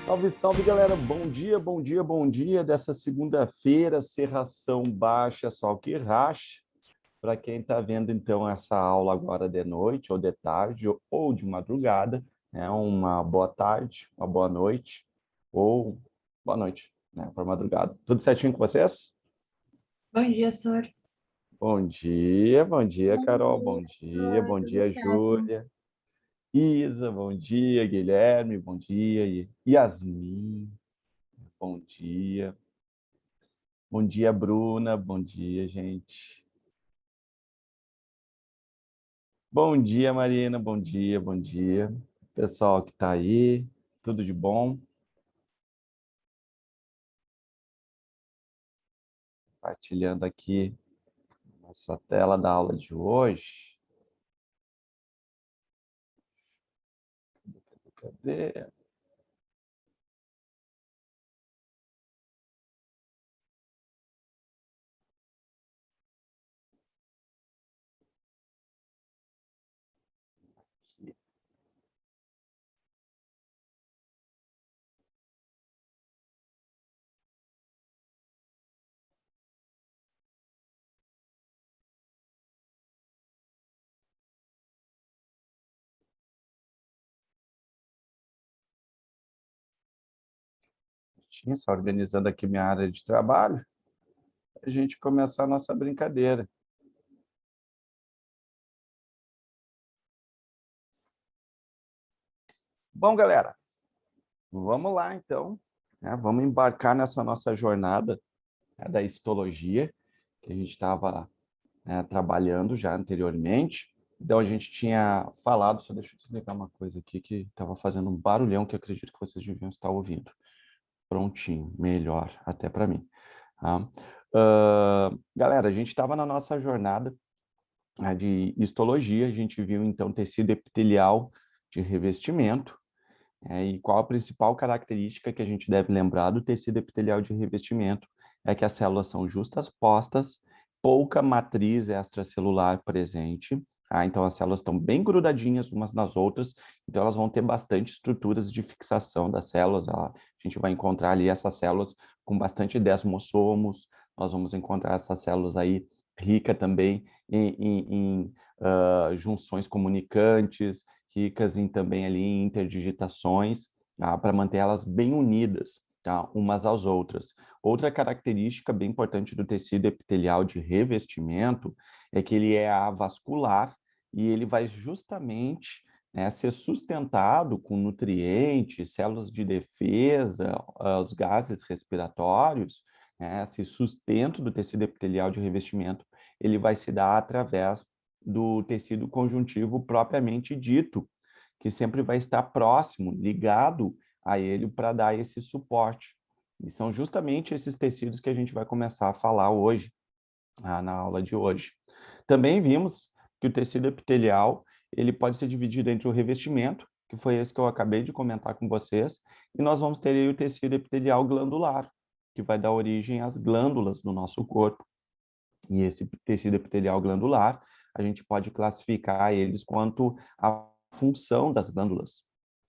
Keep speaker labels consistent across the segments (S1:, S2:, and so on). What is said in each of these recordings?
S1: Salve, salve, galera. Bom dia, bom dia, bom dia dessa segunda-feira, Cerração Baixa, Sol que Racha. Para quem está vendo, então, essa aula agora de noite, ou de tarde, ou de madrugada, né? Uma boa tarde, uma boa noite, ou boa noite, né? Para madrugada. Tudo certinho com vocês?
S2: Bom dia, Sor.
S1: Bom dia,
S2: Bom
S1: Carol.
S2: dia, Sor.
S1: Bom
S2: Tudo
S1: dia,
S2: certo?
S1: Júlia. Isa, bom dia, Guilherme, bom dia, Yasmin, bom dia. Bom dia, Bruna. Bom dia, gente. Bom dia, Marina. Bom dia, bom dia. Pessoal que está aí, tudo de bom? Compartilhando aqui nossa tela da aula de hoje. Cadê? Aqui. Só organizando aqui minha área de trabalho, para a gente começar a nossa brincadeira. Bom, galera, vamos lá, então. Vamos embarcar nessa nossa jornada, da histologia, que a gente estava trabalhando já anteriormente. Então, a gente tinha falado, só deixa eu desligar uma coisa aqui, que estava fazendo um barulhão que eu acredito que vocês deviam estar ouvindo. Prontinho, melhor, até para mim. Tá? Galera, a gente estava na nossa jornada de histologia, a gente viu, então, tecido epitelial de revestimento, e qual a principal característica que a gente deve lembrar do tecido epitelial de revestimento é que as células são justas-postas, pouca matriz extracelular presente, tá? Então as células estão bem grudadinhas umas nas outras, então elas vão ter bastante estruturas de fixação das células, a gente vai encontrar ali essas células com bastante desmossomos, nós vamos encontrar essas células aí rica também em junções comunicantes, ricas em também ali em interdigitações, para manter elas bem unidas, tá, umas às outras. Outra característica bem importante do tecido epitelial de revestimento é que ele é avascular e ele vai justamente ser sustentado com nutrientes, células de defesa, os gases respiratórios, esse sustento do tecido epitelial de revestimento, ele vai se dar através do tecido conjuntivo propriamente dito, que sempre vai estar próximo, ligado a ele para dar esse suporte. E são justamente esses tecidos que a gente vai começar a falar hoje, na aula de hoje. Também vimos que o tecido epitelial ele pode ser dividido entre o revestimento, que foi esse que eu acabei de comentar com vocês, e nós vamos ter aí o tecido epitelial glandular, que vai dar origem às glândulas do nosso corpo. E esse tecido epitelial glandular, a gente pode classificar eles quanto à função das glândulas.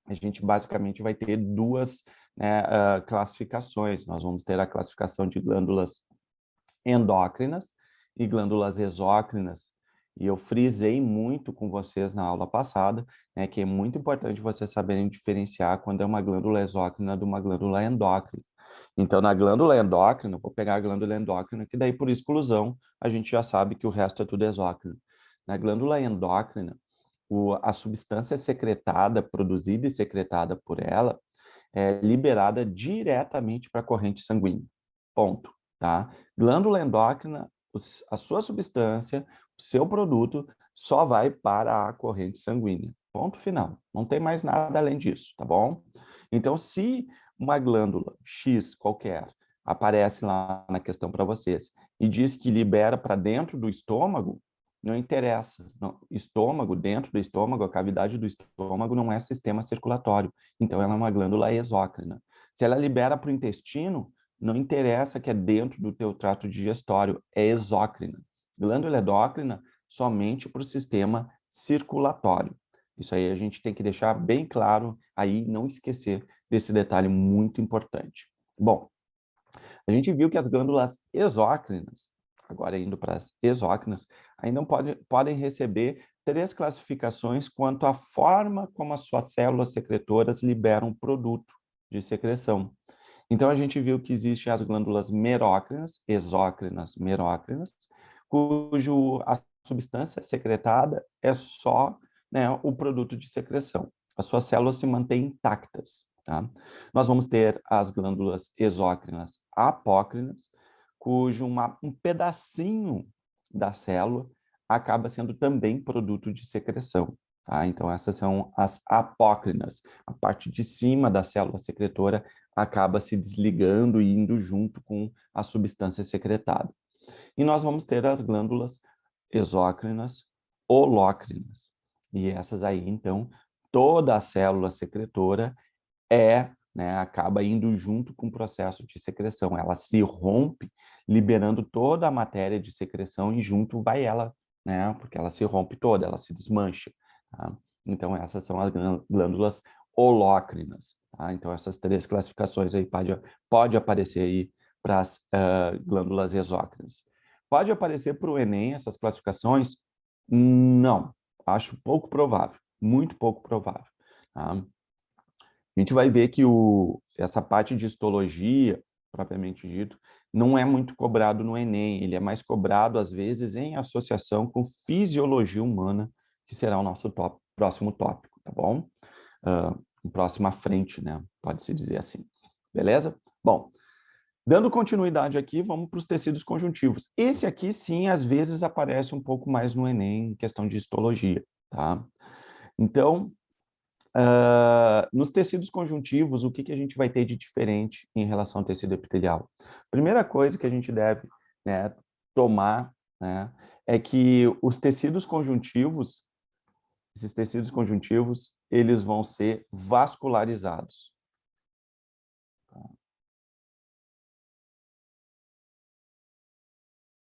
S1: A gente basicamente vai ter duas classificações. Nós vamos ter a classificação de glândulas endócrinas e glândulas exócrinas. E eu frisei muito com vocês na aula passada, que é muito importante vocês saberem diferenciar quando é uma glândula exócrina de uma glândula endócrina. Então, na glândula endócrina, vou pegar a glândula endócrina, que daí, por exclusão, a gente já sabe que o resto é tudo exócrino. Na glândula endócrina, a substância secretada, produzida e secretada por ela, é liberada diretamente para a corrente sanguínea. Ponto. Tá? Glândula endócrina, a sua substância, o seu produto, só vai para a corrente sanguínea. Ponto final. Não tem mais nada além disso, tá bom? Então, se uma glândula X qualquer aparece lá na questão para vocês e diz que libera para dentro do estômago, não interessa. Não, estômago, dentro do estômago, a cavidade do estômago não é sistema circulatório. Então, ela é uma glândula exócrina. Se ela libera para o intestino, não interessa que é dentro do teu trato digestório, é exócrina. Glândula endócrina somente para o sistema circulatório. Isso aí a gente tem que deixar bem claro aí, não esquecer desse detalhe muito importante. Bom, a gente viu que as glândulas exócrinas, agora indo para as exócrinas, ainda podem receber 3 classificações quanto à forma como as suas células secretoras liberam produto de secreção. Então, a gente viu que existem as glândulas merócrinas, exócrinas, merócrinas, cujo a substância secretada é só, né, o produto de secreção. As suas células se mantêm intactas. Tá? Nós vamos ter as glândulas exócrinas apócrinas, cujo um pedacinho da célula acaba sendo também produto de secreção. Tá? Então, essas são as apócrinas. A parte de cima da célula secretora acaba se desligando e indo junto com a substância secretada. E nós vamos ter as glândulas exócrinas holócrinas. E essas aí, então, toda a célula secretora acaba indo junto com o processo de secreção. Ela se rompe, liberando toda a matéria de secreção e junto vai ela, né? Porque ela se rompe toda, ela se desmancha. Tá? Então, essas são as glândulas holócrinas. Tá? Então, essas 3 classificações aí pode aparecer aí para as glândulas exócrinas. Pode aparecer para o Enem essas classificações? Não, acho pouco provável, muito pouco provável. Tá? A gente vai ver que essa parte de histologia, propriamente dito, não é muito cobrado no Enem, ele é mais cobrado, às vezes, em associação com fisiologia humana, que será o nosso próximo tópico, tá bom? Próxima frente, né? Pode-se dizer assim. Beleza? Bom, dando continuidade aqui, vamos para os tecidos conjuntivos. Esse aqui, sim, às vezes aparece um pouco mais no Enem, em questão de histologia, tá? Então, nos tecidos conjuntivos, o que a gente vai ter de diferente em relação ao tecido epitelial? Primeira coisa que a gente deve, né, tomar, né, é que os tecidos conjuntivos, esses tecidos conjuntivos, eles vão ser vascularizados.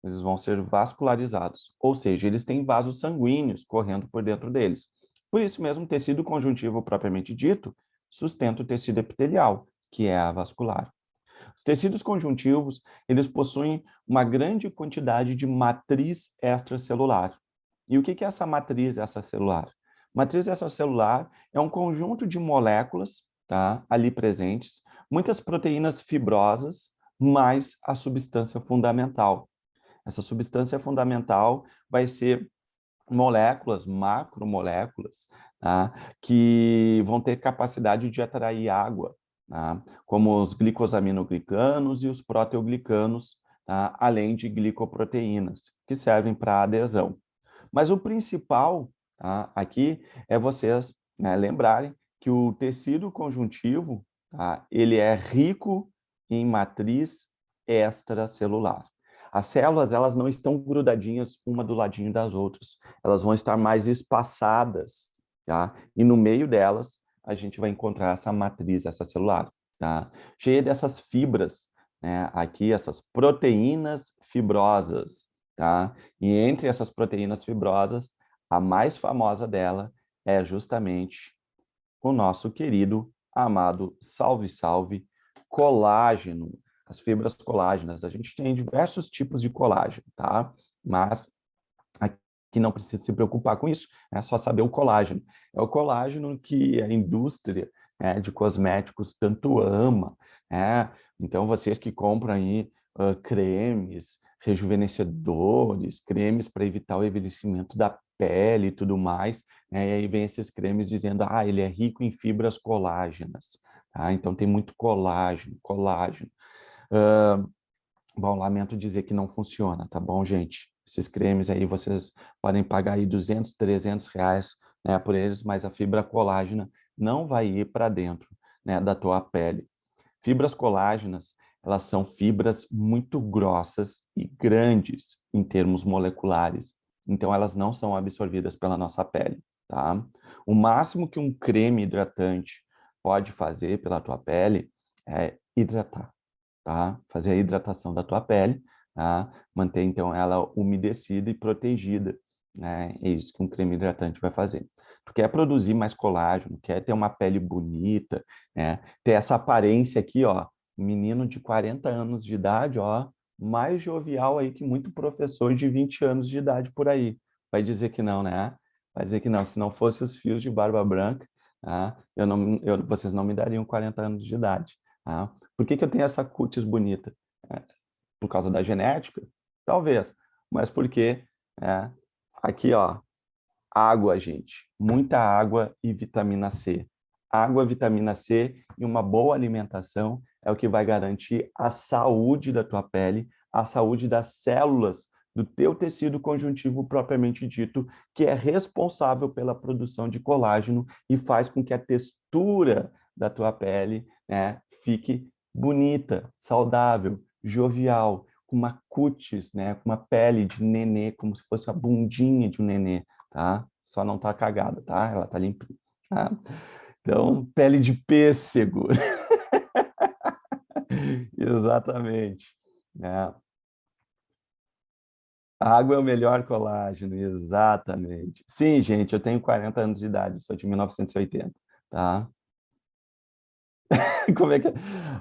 S1: Eles vão ser vascularizados, ou seja, eles têm vasos sanguíneos correndo por dentro deles. Por isso mesmo, o tecido conjuntivo propriamente dito sustenta o tecido epitelial, que é avascular. Os tecidos conjuntivos, eles possuem uma grande quantidade de matriz extracelular. E o que é essa matriz extracelular? Matriz extracelular é um conjunto de moléculas, tá, ali presentes, muitas proteínas fibrosas, mais a substância fundamental. Essa substância fundamental vai ser moléculas, macromoléculas, tá? Que vão ter capacidade de atrair água, tá? Como os glicosaminoglicanos e os proteoglicanos, tá? Além de glicoproteínas, que servem para adesão. Mas o principal, tá, aqui é vocês, né, lembrarem que o tecido conjuntivo, tá, ele é rico em matriz extracelular. As células, elas não estão grudadinhas uma do ladinho das outras. Elas vão estar mais espaçadas, tá? E no meio delas, a gente vai encontrar essa matriz extracelular, tá? Cheia dessas fibras, né? Aqui, essas proteínas fibrosas, tá? E entre essas proteínas fibrosas, a mais famosa dela é justamente o nosso querido, amado, salve, salve, colágeno. As fibras colágenas. A gente tem diversos tipos de colágeno, tá? Mas aqui não precisa se preocupar com isso, é só saber o colágeno. É o colágeno que a indústria, né, de cosméticos tanto ama, né? Então, vocês que compram aí cremes, rejuvenescedores, cremes para evitar o envelhecimento da pele e tudo mais, né? E aí vem esses cremes dizendo, ele é rico em fibras colágenas, tá? Então tem muito colágeno, colágeno. Bom, lamento dizer que não funciona, tá bom, gente? Esses cremes aí vocês podem pagar aí 200, 300 reais, né, por eles, mas a fibra colágena não vai ir para dentro, né, da tua pele. Fibras colágenas, elas são fibras muito grossas e grandes em termos moleculares, então elas não são absorvidas pela nossa pele, tá? O máximo que um creme hidratante pode fazer pela tua pele é hidratar, tá? Fazer a hidratação da tua pele, tá? Manter então ela umedecida e protegida. né? É isso que um creme hidratante vai fazer. Tu quer produzir mais colágeno, quer ter uma pele bonita, né? Ter essa aparência aqui, ó, menino de 40 anos de idade, ó, mais jovial aí que muito professor de 20 anos de idade por aí. Vai dizer que não, né? Vai dizer que não, se não fosse os fios de barba branca, tá? Vocês não me dariam 40 anos de idade. Tá? Por que eu tenho essa cutis bonita? É, por causa da genética? Talvez, mas porque é, aqui, ó, água, gente. Muita água e vitamina C. Água, vitamina C e uma boa alimentação é o que vai garantir a saúde da tua pele, a saúde das células do teu tecido conjuntivo propriamente dito, que é responsável pela produção de colágeno e faz com que a textura da tua pele, né, fique bonita, saudável, jovial, com uma cutis, né, com uma pele de nenê, como se fosse a bundinha de um nenê, tá? Só não tá cagada, tá? Ela tá limpinha, tá? Então, pele de pêssego. Exatamente. Né? A água é o melhor colágeno, exatamente. Sim, gente, eu tenho 40 anos de idade, sou de 1980, tá? Como é que é?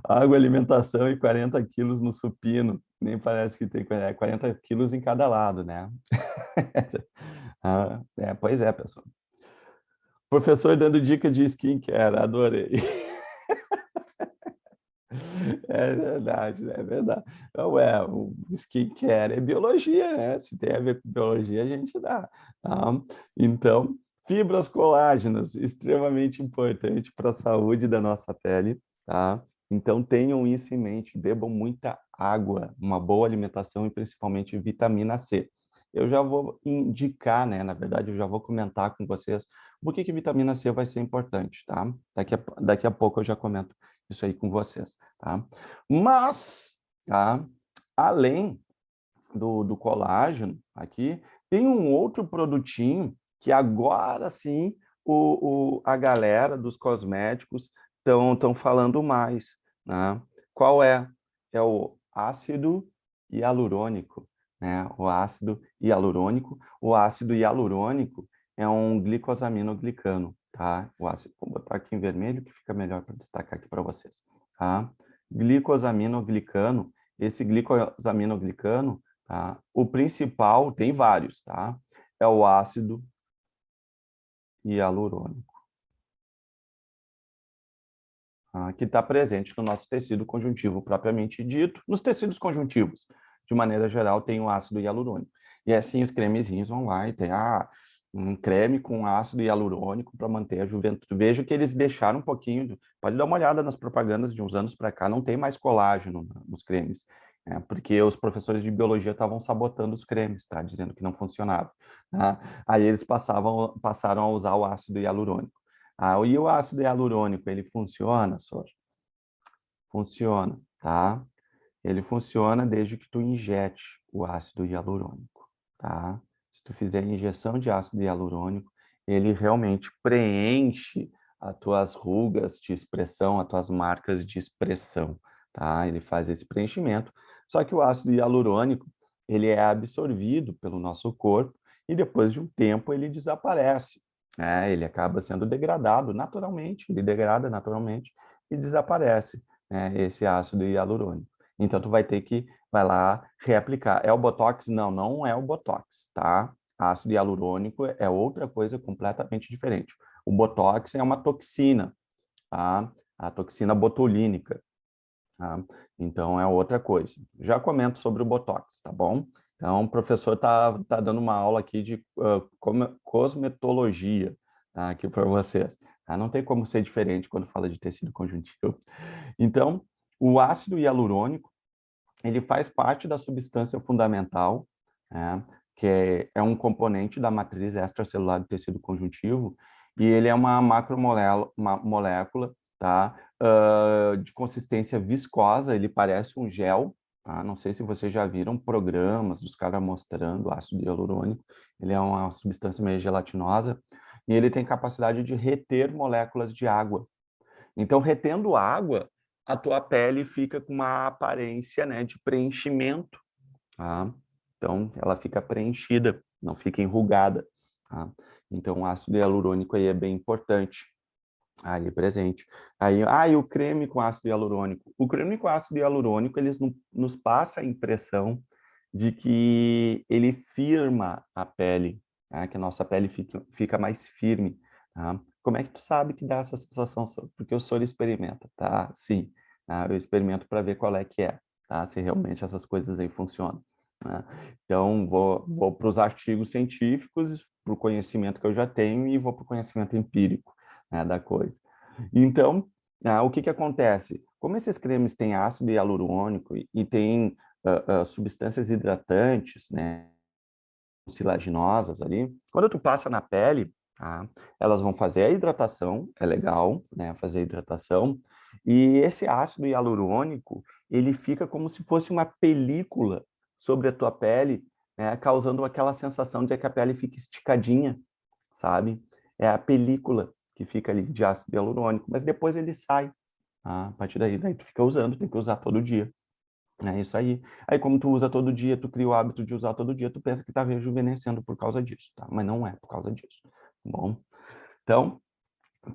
S1: Água, alimentação e 40 quilos no supino. Nem parece que tem 40 quilos em cada lado, né? Pois é, pessoal. Professor dando dica de skincare, adorei. É verdade, é verdade. Não é, o skincare é biologia, né? Se tem a ver com biologia, a gente dá. Tá? Então, fibras colágenas, extremamente importante para a saúde da nossa pele, tá? Então, tenham isso em mente, bebam muita água, uma boa alimentação e principalmente vitamina C. Eu já vou indicar, né? Na verdade, eu já vou comentar com vocês por que vitamina C vai ser importante, tá? Daqui a pouco eu já comento isso aí com vocês, tá? Mas, tá? Além do colágeno aqui, tem um outro produtinho que agora sim a galera dos cosméticos estão falando mais, né? Qual é? É o ácido hialurônico, né? O ácido hialurônico. O ácido hialurônico é um glicosaminoglicano, tá? O ácido, vou botar aqui em vermelho que fica melhor para destacar aqui para vocês, tá? Glicosaminoglicano, esse glicosaminoglicano, tá? O principal, tem vários, tá? É o ácido hialurônico, tá? Que está presente no nosso tecido conjuntivo propriamente dito, nos tecidos conjuntivos, de maneira geral, tem o ácido hialurônico. E assim os cremezinhos vão lá e tem um creme com ácido hialurônico para manter a juventude. Veja que eles deixaram um pouquinho, pode dar uma olhada nas propagandas de uns anos para cá, não tem mais colágeno nos cremes. Porque os professores de biologia estavam sabotando os cremes, tá? Dizendo que não funcionava. Tá? Aí eles passaram a usar o ácido hialurônico. E o ácido hialurônico, ele funciona, Sor? Funciona, tá? Ele funciona desde que tu injete o ácido hialurônico, tá? Se tu fizer injeção de ácido hialurônico, ele realmente preenche as tuas rugas de expressão, as tuas marcas de expressão, tá? Ele faz esse preenchimento. Só que o ácido hialurônico, ele é absorvido pelo nosso corpo e depois de um tempo ele desaparece, né? Ele acaba sendo degradado naturalmente, ele degrada naturalmente e desaparece, né? Esse ácido hialurônico. Então, tu vai lá reaplicar. É o Botox? Não, não é o Botox, tá? Ácido hialurônico é outra coisa completamente diferente. O Botox é uma toxina, tá? A toxina botulínica, tá? Então, é outra coisa. Já comento sobre o Botox, tá bom? Então, o professor tá dando uma aula aqui de cosmetologia, tá? Aqui para vocês. Tá? Não tem como ser diferente quando fala de tecido conjuntivo. Então, o ácido hialurônico, ele faz parte da substância fundamental, né, que é um componente da matriz extracelular do tecido conjuntivo, e ele é uma macromolécula, tá, de consistência viscosa, ele parece um gel, tá? Não sei se vocês já viram programas dos caras mostrando ácido hialurônico, ele é uma substância meio gelatinosa, e ele tem capacidade de reter moléculas de água. Então, retendo água, a tua pele fica com uma aparência, né, de preenchimento, tá? Então, ela fica preenchida, não fica enrugada, tá? Então, o ácido hialurônico aí é bem importante, ali presente. Aí, e o creme com ácido hialurônico? O creme com ácido hialurônico, eles nos passa a impressão de que ele firma a pele, tá? Que a nossa pele fica mais firme, tá? Como é que tu sabe que dá essa sensação? Porque o Soro experimenta, tá? Sim, tá? Eu experimento para ver qual é que é, tá? Se realmente essas coisas aí funcionam, tá? Então, vou para os artigos científicos, para o conhecimento que eu já tenho e vou para o conhecimento empírico, né, da coisa. Então, o que acontece? Como esses cremes têm ácido hialurônico e têm substâncias hidratantes, né, mucilaginosas ali, quando tu passa na pele, tá, elas vão fazer a hidratação, é legal, né, fazer a hidratação, e esse ácido hialurônico, ele fica como se fosse uma película sobre a tua pele, né, causando aquela sensação de que a pele fica esticadinha, sabe? É a película que fica ali de ácido hialurônico, mas depois ele sai, tá? A partir daí tu fica usando, tem que usar todo dia. É isso aí. Aí, como tu usa todo dia, tu cria o hábito de usar todo dia, tu pensa que tá rejuvenescendo por causa disso, tá? Mas não é por causa disso, tá bom? Então,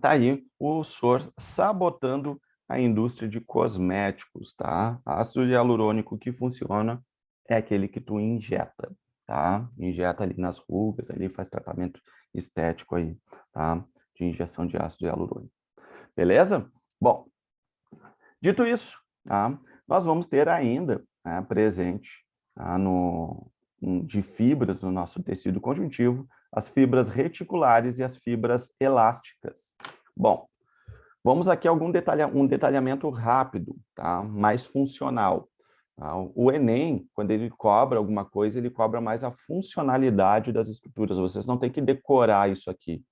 S1: tá aí o SOR sabotando a indústria de cosméticos, tá? Ácido hialurônico que funciona é aquele que tu injeta, tá? Injeta ali nas rugas, ali faz tratamento estético aí, tá? De injeção de ácido hialurônico. Beleza? Bom, dito isso, tá? Nós vamos ter ainda, né, presente, tá, de fibras no nosso tecido conjuntivo, as fibras reticulares e as fibras elásticas. Bom, vamos aqui a um detalhamento rápido, tá? Mais funcional. Tá? O Enem, quando ele cobra alguma coisa, ele cobra mais a funcionalidade das estruturas. Vocês não têm que decorar isso aqui.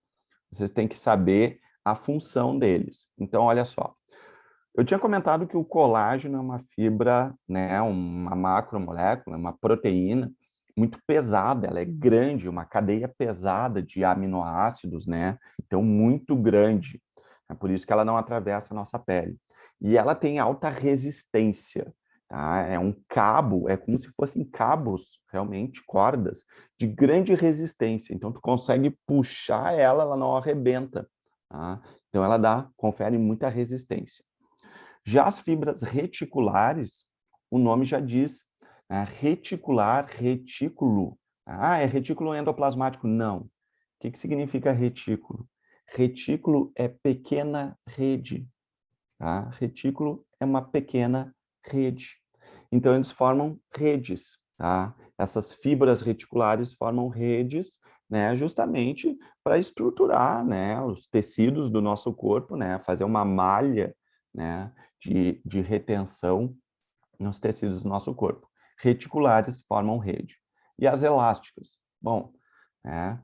S1: Vocês têm que saber a função deles. Então, olha só. Eu tinha comentado que o colágeno é uma fibra, né, uma macromolécula, uma proteína muito pesada, ela é grande, uma cadeia pesada de aminoácidos, né? Então, muito grande. É por isso que ela não atravessa a nossa pele. E ela tem alta resistência, tá? É um cabo, é como se fossem cabos, realmente, cordas, de grande resistência. Então, tu consegue puxar ela, ela não arrebenta, tá? Então, ela confere muita resistência. Já as fibras reticulares, o nome já diz, reticular, retículo. É retículo endoplasmático? Não. O que significa retículo? Retículo é pequena rede. Tá? Retículo é uma pequena rede. Então, eles formam redes. Tá? Essas fibras reticulares formam redes, né, justamente para estruturar, né, os tecidos do nosso corpo, né, fazer uma malha, né, de retenção nos tecidos do nosso corpo. Reticulares formam rede. E as elásticas? Bom, né,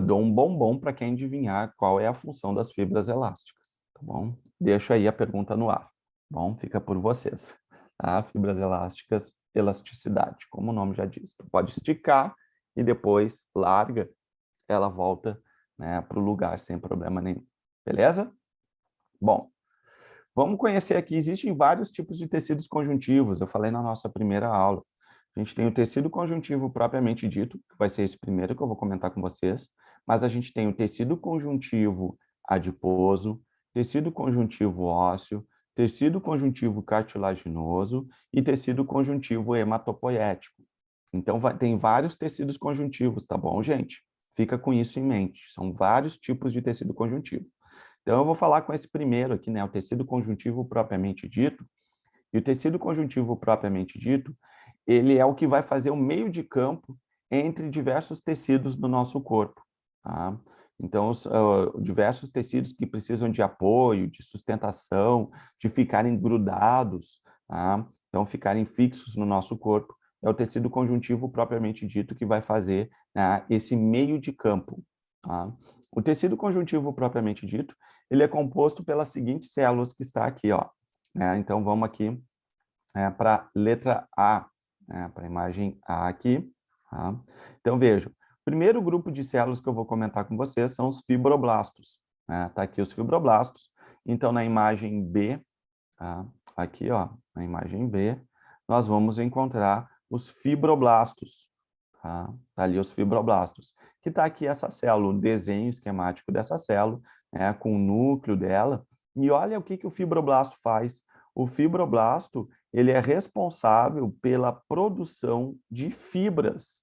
S1: dou um bombom para quem adivinhar qual é a função das fibras elásticas, tá bom? Deixo aí a pergunta no ar, tá bom? Fica por vocês. Tá? Fibras elásticas, elasticidade, como o nome já diz. Tu pode esticar e depois larga, ela volta, né, para o lugar sem problema nenhum. Beleza? Bom, vamos conhecer aqui, existem vários tipos de tecidos conjuntivos, eu falei na nossa primeira aula. A gente tem o tecido conjuntivo propriamente dito, que vai ser esse primeiro que eu vou comentar com vocês, mas a gente tem o tecido conjuntivo adiposo, tecido conjuntivo ósseo, tecido conjuntivo cartilaginoso e tecido conjuntivo hematopoético. Então, tem vários tecidos conjuntivos, tá bom, gente? Fica com isso em mente, são vários tipos de tecido conjuntivo. Então, eu vou falar com esse primeiro aqui, né, o tecido conjuntivo propriamente dito. E o tecido conjuntivo propriamente dito, ele é o que vai fazer o meio de campo entre diversos tecidos do nosso corpo, tá? Então, diversos tecidos que precisam de apoio, de sustentação, de ficarem grudados, tá? Então, ficarem fixos no nosso corpo, é o tecido conjuntivo propriamente dito que vai fazer, né, esse meio de campo, tá? O tecido conjuntivo propriamente dito, ele é composto pelas seguintes células que está aqui, ó. Então, vamos aqui para a letra A, para a imagem A aqui. Tá? Então, vejam, o primeiro grupo de células que eu vou comentar com vocês são os fibroblastos. Tá aqui os fibroblastos. Então, na imagem B, tá? Aqui, ó, na imagem B, nós vamos encontrar os fibroblastos. tá? Tá ali os fibroblastos. Que tá aqui essa célula, o desenho esquemático dessa célula, né, com o núcleo dela. E olha o que o fibroblasto faz. O fibroblasto, ele é responsável pela produção de fibras.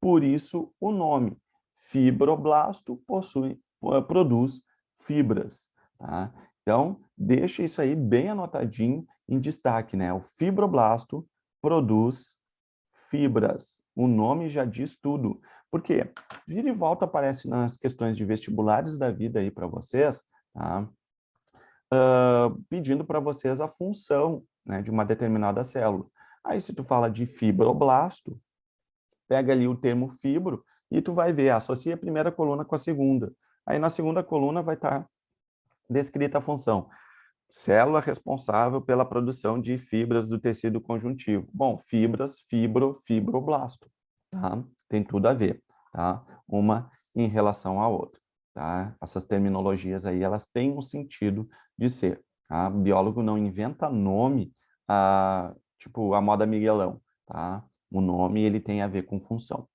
S1: Por isso o nome. Fibroblasto produz fibras, tá? Então, deixa isso aí bem anotadinho em destaque, né? O fibroblasto produz fibras. O nome já diz tudo. Por quê? Vira e volta aparece nas questões de vestibulares da vida aí para vocês, tá? Pedindo para vocês a função, né, de uma determinada célula. Aí, se tu fala de fibroblasto, pega ali o termo fibro e tu vai ver, associa a primeira coluna com a segunda. Aí, na segunda coluna vai estar descrita a função. Célula responsável pela produção de fibras do tecido conjuntivo. Bom, fibras, fibroblasto, tá? Tem tudo a ver, tá? Uma em relação à outra, tá? Essas terminologias aí, elas têm um sentido de ser, tá? O biólogo não inventa nome, tipo a moda Miguelão, tá? O nome, ele tem a ver com função.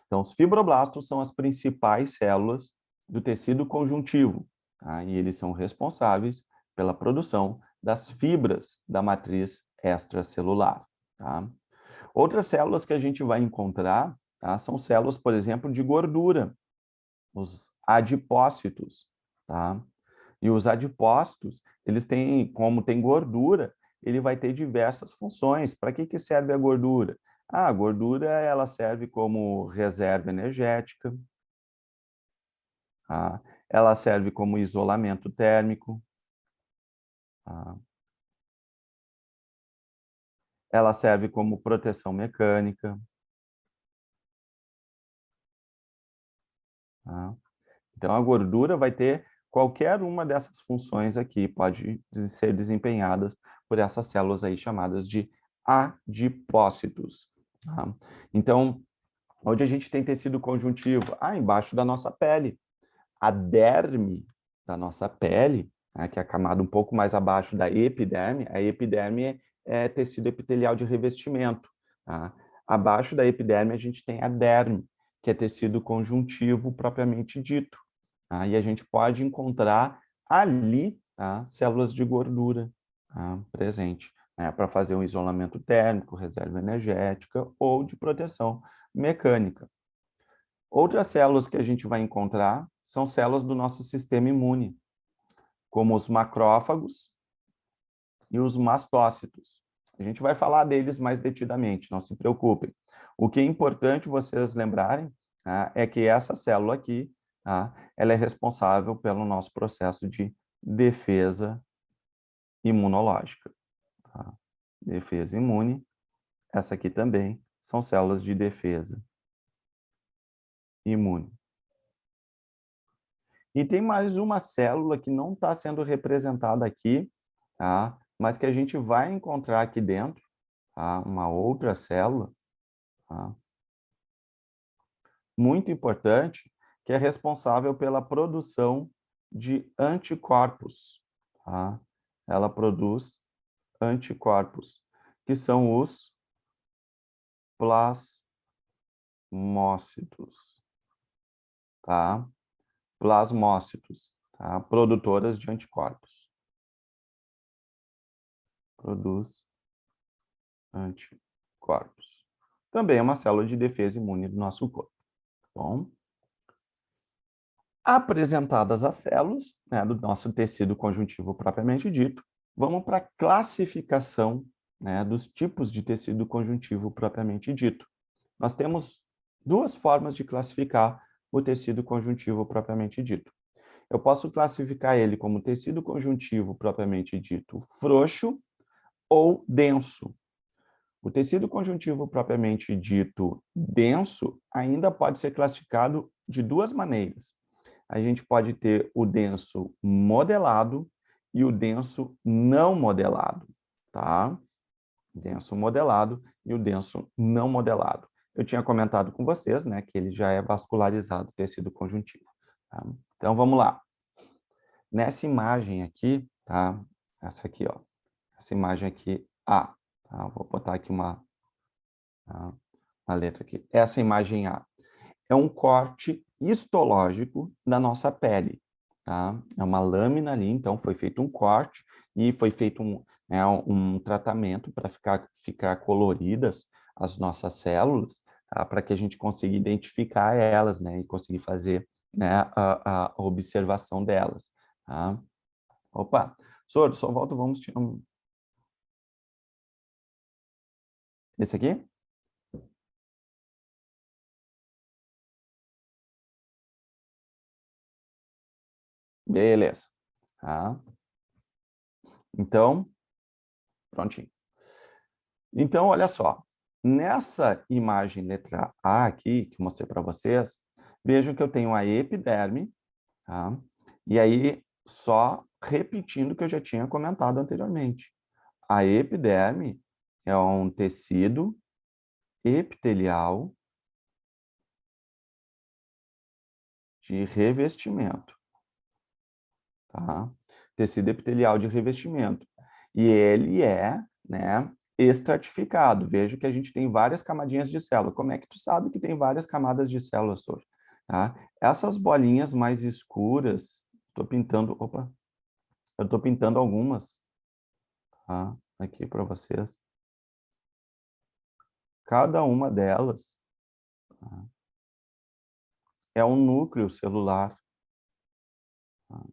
S1: Então, os fibroblastos são as principais células do tecido conjuntivo, tá? E eles são responsáveis pela produção das fibras da matriz extracelular, tá? Outras células que a gente vai encontrar, tá, são células, por exemplo, de gordura, os adipócitos, tá? E os adipócitos, eles têm, como tem gordura, ele vai ter diversas funções. Para que serve a gordura? A gordura, ela serve como reserva energética, tá? Ela serve como isolamento térmico, tá? Ela serve como proteção mecânica, tá? Então, a gordura vai ter qualquer uma dessas funções aqui, pode ser desempenhadas por essas células aí chamadas de adipócitos, tá? Então, onde a gente tem tecido conjuntivo? Embaixo da nossa pele. A derme da nossa pele, né, que é a camada um pouco mais abaixo da epiderme, a epiderme é tecido epitelial de revestimento, tá? Abaixo da epiderme a gente tem a derme, que é tecido conjuntivo propriamente dito, tá? E a gente pode encontrar ali, tá, células de gordura, tá, presente, né, para fazer um isolamento térmico, reserva energética ou de proteção mecânica. Outras células que a gente vai encontrar são células do nosso sistema imune, como os macrófagos e os mastócitos. A gente vai falar deles mais detidamente, não se preocupem. O que é importante vocês lembrarem, tá, é que essa célula aqui, tá, ela é responsável pelo nosso processo de defesa imunológica. Tá? Defesa imune, essa aqui também são células de defesa imune. E tem mais uma célula que não está sendo representada aqui, tá? Mas que a gente vai encontrar aqui dentro, tá? Uma outra célula, tá? Muito importante, que é responsável pela produção de anticorpos, tá? Ela produz anticorpos, que são os plasmócitos, tá? Plasmócitos, tá? Produtoras de anticorpos. Produz anticorpos. Também é uma célula de defesa imune do nosso corpo. Bom, apresentadas as células, né, do nosso tecido conjuntivo propriamente dito, vamos para a classificação, né, dos tipos de tecido conjuntivo propriamente dito. Nós temos duas formas de classificar o tecido conjuntivo propriamente dito. Eu posso classificar ele como tecido conjuntivo propriamente dito frouxo ou denso. O tecido conjuntivo propriamente dito denso ainda pode ser classificado de duas maneiras. A gente pode ter o denso modelado e o denso não modelado, tá? Denso modelado e o denso não modelado. Eu tinha comentado com vocês, né, que ele já é vascularizado, tecido conjuntivo, tá? Então, vamos lá. Nessa imagem aqui, tá? Essa aqui, ó. Essa imagem aqui, tá? Vou botar aqui uma a letra aqui. Essa imagem A é um corte histológico da nossa pele, tá? É uma lâmina ali, então foi feito um corte e foi feito um tratamento para ficar coloridas as nossas células, tá? Para que a gente consiga identificar elas, né? E conseguir fazer, né, a observação delas, tá? Opa, Soro, só volta, vamos tirar um... Esse aqui? Beleza. Tá? Então, prontinho. Então, olha só. Nessa imagem letra A aqui, que eu mostrei para vocês, vejam que eu tenho a epiderme, tá? E aí, só repetindo o que eu já tinha comentado anteriormente. A epiderme é um tecido epitelial de revestimento, tá? Tecido epitelial de revestimento. E ele é, né, estratificado. Veja que a gente tem várias camadinhas de célula. Como é que tu sabe que tem várias camadas de células, Sor? Tá? Essas bolinhas mais escuras, estou pintando, opa, eu estou pintando algumas, tá? Aqui para vocês. Cada uma delas, tá? É um núcleo celular. Tá?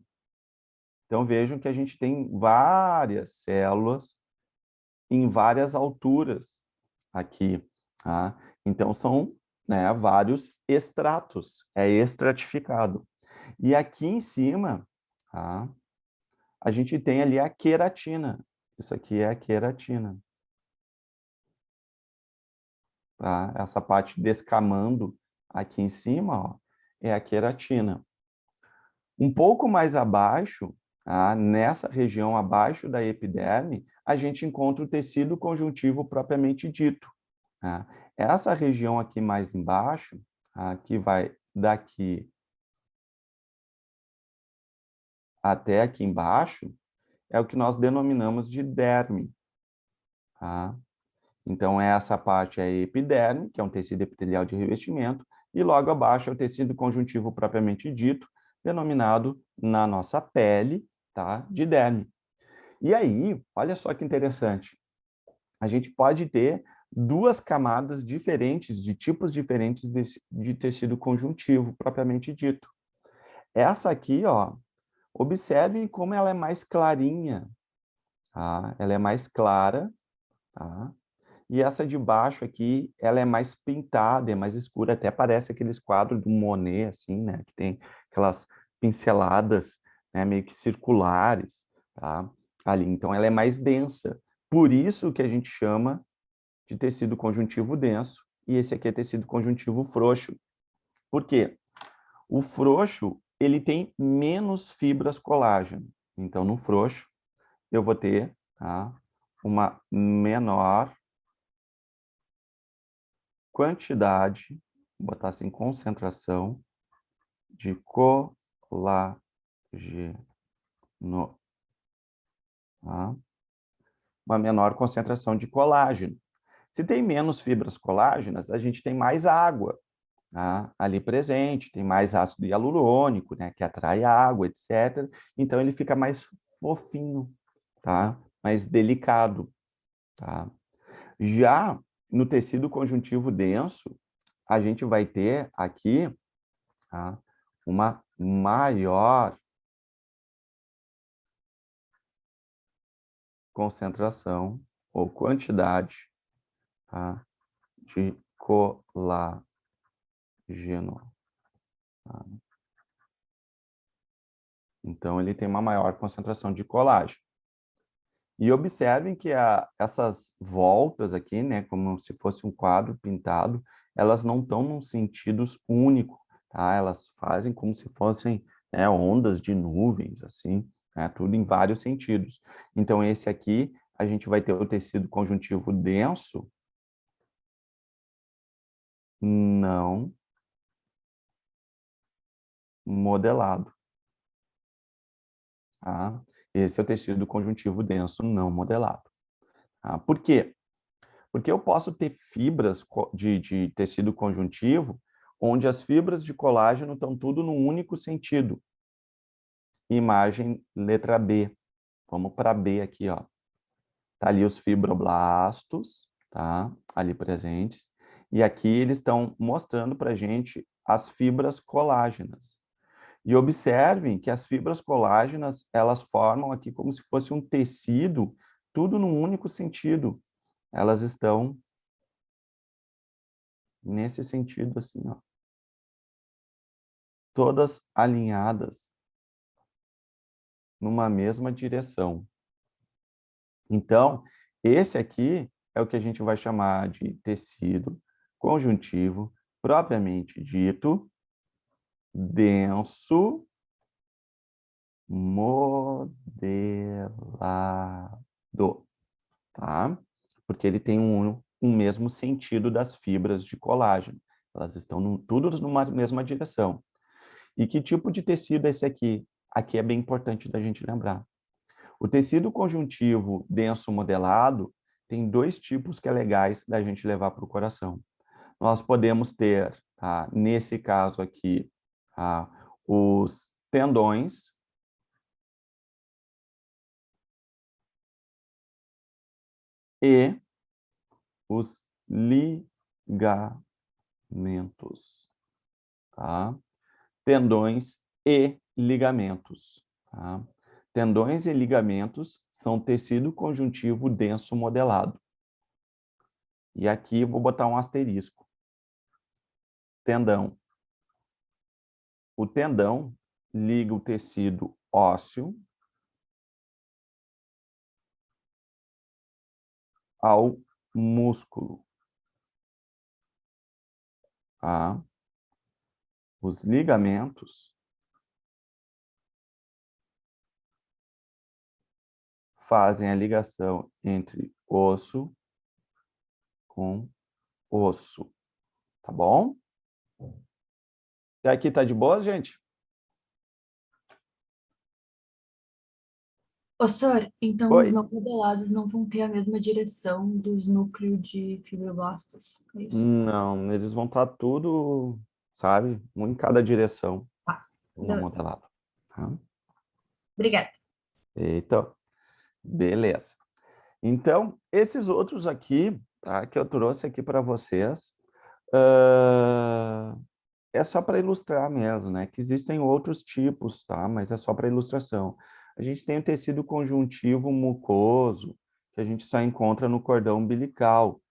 S1: Então vejam que a gente tem várias células em várias alturas aqui, tá? Então são, né, vários estratos, é estratificado. E aqui em cima, tá, a gente tem ali a queratina. Isso aqui é a queratina. Tá? Essa parte descamando aqui em cima, ó, é a queratina. Um pouco mais abaixo, tá, nessa região abaixo da epiderme, a gente encontra o tecido conjuntivo propriamente dito. Tá? Essa região aqui mais embaixo, tá, que vai daqui até aqui embaixo, é o que nós denominamos de derme. Tá? Então, essa parte é a epiderme, que é um tecido epitelial de revestimento, e logo abaixo é o tecido conjuntivo propriamente dito, denominado na nossa pele, tá, de derme. E aí, olha só que interessante, a gente pode ter duas camadas diferentes, de tipos diferentes de tecido conjuntivo propriamente dito. Essa aqui, ó, observe como ela é mais clarinha, tá? Ela é mais clara, tá? E essa de baixo aqui, ela é mais pintada, é mais escura, até parece aqueles quadros do Monet, assim, né? Que tem aquelas pinceladas, né, meio que circulares, tá? Ali, então ela é mais densa. Por isso que a gente chama de tecido conjuntivo denso, e esse aqui é tecido conjuntivo frouxo. Por quê? O frouxo, ele tem menos fibras colágeno. Então, no frouxo, eu vou ter, tá, uma menor quantidade, vou botar assim, concentração de colágeno. Tá? Uma menor concentração de colágeno. Se tem menos fibras colágenas, a gente tem mais água, tá, ali presente, tem mais ácido hialurônico, né, que atrai água, etc. Então, ele fica mais fofinho, tá? Mais delicado. Tá? Já no tecido conjuntivo denso, a gente vai ter aqui, tá, uma maior concentração ou quantidade, tá, de colágeno. Tá? Então, ele tem uma maior concentração de colágeno. E observem que essas voltas aqui, né, como se fosse um quadro pintado, elas não estão num sentido único, tá? Elas fazem como se fossem, né, ondas de nuvens, assim, né, tudo em vários sentidos. Então, esse aqui, a gente vai ter o tecido conjuntivo denso, não modelado. Tá? Esse é o tecido conjuntivo denso não modelado. Tá? Por quê? Porque eu posso ter fibras de tecido conjuntivo, onde as fibras de colágeno estão tudo num único sentido. Imagem letra B. Vamos para B aqui, ó. Tá ali os fibroblastos, tá? Ali presentes. E aqui eles estão mostrando para a gente as fibras colágenas. E observem que as fibras colágenas, elas formam aqui como se fosse um tecido, tudo num único sentido. Elas estão nesse sentido assim, ó. Todas alinhadas numa mesma direção. Então, esse aqui é o que a gente vai chamar de tecido conjuntivo, propriamente dito, denso, modelado, tá? Porque ele tem um mesmo sentido das fibras de colágeno. Elas estão tudo numa mesma direção. E que tipo de tecido é esse aqui? Aqui é bem importante da gente lembrar. O tecido conjuntivo denso modelado tem dois tipos que é legais da gente levar para o coração. Nós podemos ter, tá, nesse caso aqui, tá, os tendões e os ligamentos, tá? Tendões e ligamentos, tá? Tendões e ligamentos são tecido conjuntivo denso modelado. E aqui eu vou botar um asterisco. Tendão. O tendão liga o tecido ósseo ao músculo. Tá? Os ligamentos fazem a ligação entre osso com osso. Tá bom? Até aqui tá de boa, gente?
S2: Ô, Sor, então os
S1: Oi?
S2: não modelados não vão ter a mesma direção dos núcleos de fibroblastos, é isso?
S1: Não, eles vão estar tudo, sabe? Um em cada direção,
S2: Tá,
S1: não
S2: beleza.
S1: modelado. Tá?
S2: Obrigada.
S1: Então, beleza. Então, esses outros aqui, tá, que eu trouxe aqui para vocês, é só para ilustrar mesmo, né? Que existem outros tipos, tá? Mas é só para ilustração. A gente tem o tecido conjuntivo mucoso, que a gente só encontra no cordão umbilical.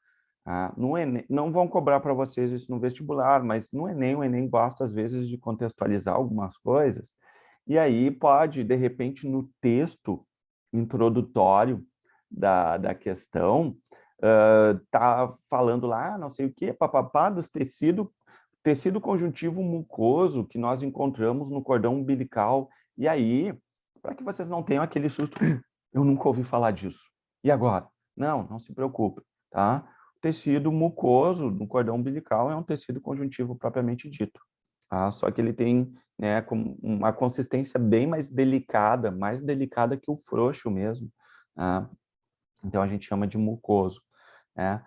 S1: Tá? No Enem, não vão cobrar para vocês isso no vestibular, mas no Enem, o Enem gosta, às vezes, de contextualizar algumas coisas. E aí pode, de repente, no texto introdutório da questão, tá falando lá, não sei o que, papapá, dos tecido conjuntivo mucoso que nós encontramos no cordão umbilical. E aí, para que vocês não tenham aquele susto, eu nunca ouvi falar disso. E agora? Não se preocupe, tá? O tecido mucoso no cordão umbilical é um tecido conjuntivo propriamente dito, tá? Só que ele tem, né, uma consistência bem mais delicada que o frouxo mesmo, tá? Então a gente chama de mucoso, né?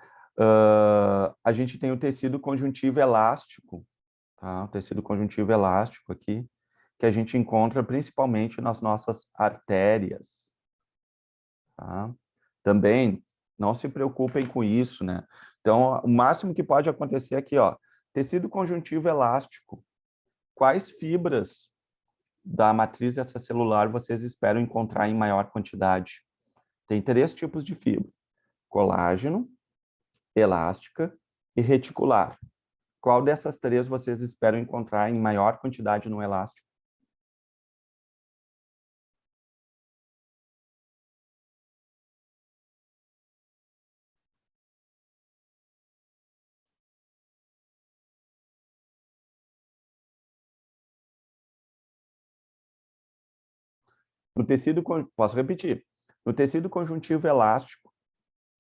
S1: A gente tem o tecido conjuntivo elástico, tá? O tecido conjuntivo elástico aqui, que a gente encontra principalmente nas nossas artérias, tá? Também não se preocupem com isso, né? Então, o máximo que pode acontecer aqui, ó, tecido conjuntivo elástico. Quais fibras da matriz extracelular vocês esperam encontrar em maior quantidade? Tem três tipos de fibra: colágeno, elástica e reticular. Qual dessas três vocês esperam encontrar em maior quantidade no elástico? No tecido, posso repetir, no tecido conjuntivo elástico,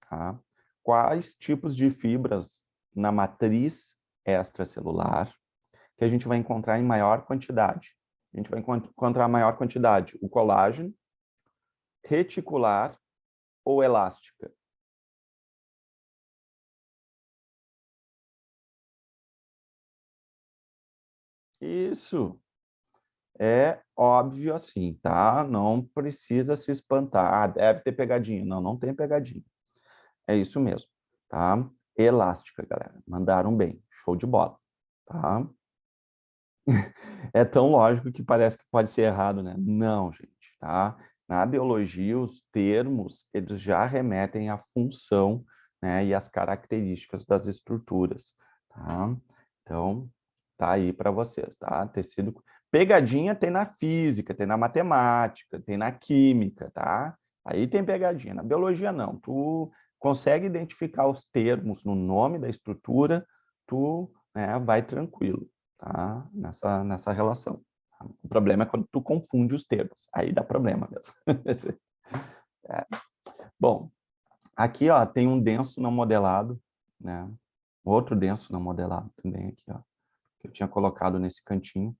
S1: tá? Quais tipos de fibras na matriz extracelular que a gente vai encontrar em maior quantidade? A gente vai encontrar maior quantidade, o colágeno, reticular ou elástica? Isso. É óbvio assim, tá? Não precisa se espantar. Ah, deve ter pegadinha. Não, não tem pegadinha. É isso mesmo, tá? Elástica, galera. Mandaram bem. Show de bola, tá? É tão lógico que parece que pode ser errado, né? Não, gente, tá? Na biologia, os termos, eles já remetem à função, né, e às características das estruturas, tá? Então, tá aí para vocês, tá? Tecido... Pegadinha tem na física, tem na matemática, tem na química, tá? Aí tem pegadinha. Na biologia, não. Tu consegue identificar os termos no nome da estrutura, tu, né, vai tranquilo, tá? Nessa relação. O problema é quando tu confunde os termos. Aí dá problema mesmo. É. Bom, aqui ó, tem um denso não modelado, né? Outro denso não modelado também aqui, ó, que eu tinha colocado nesse cantinho.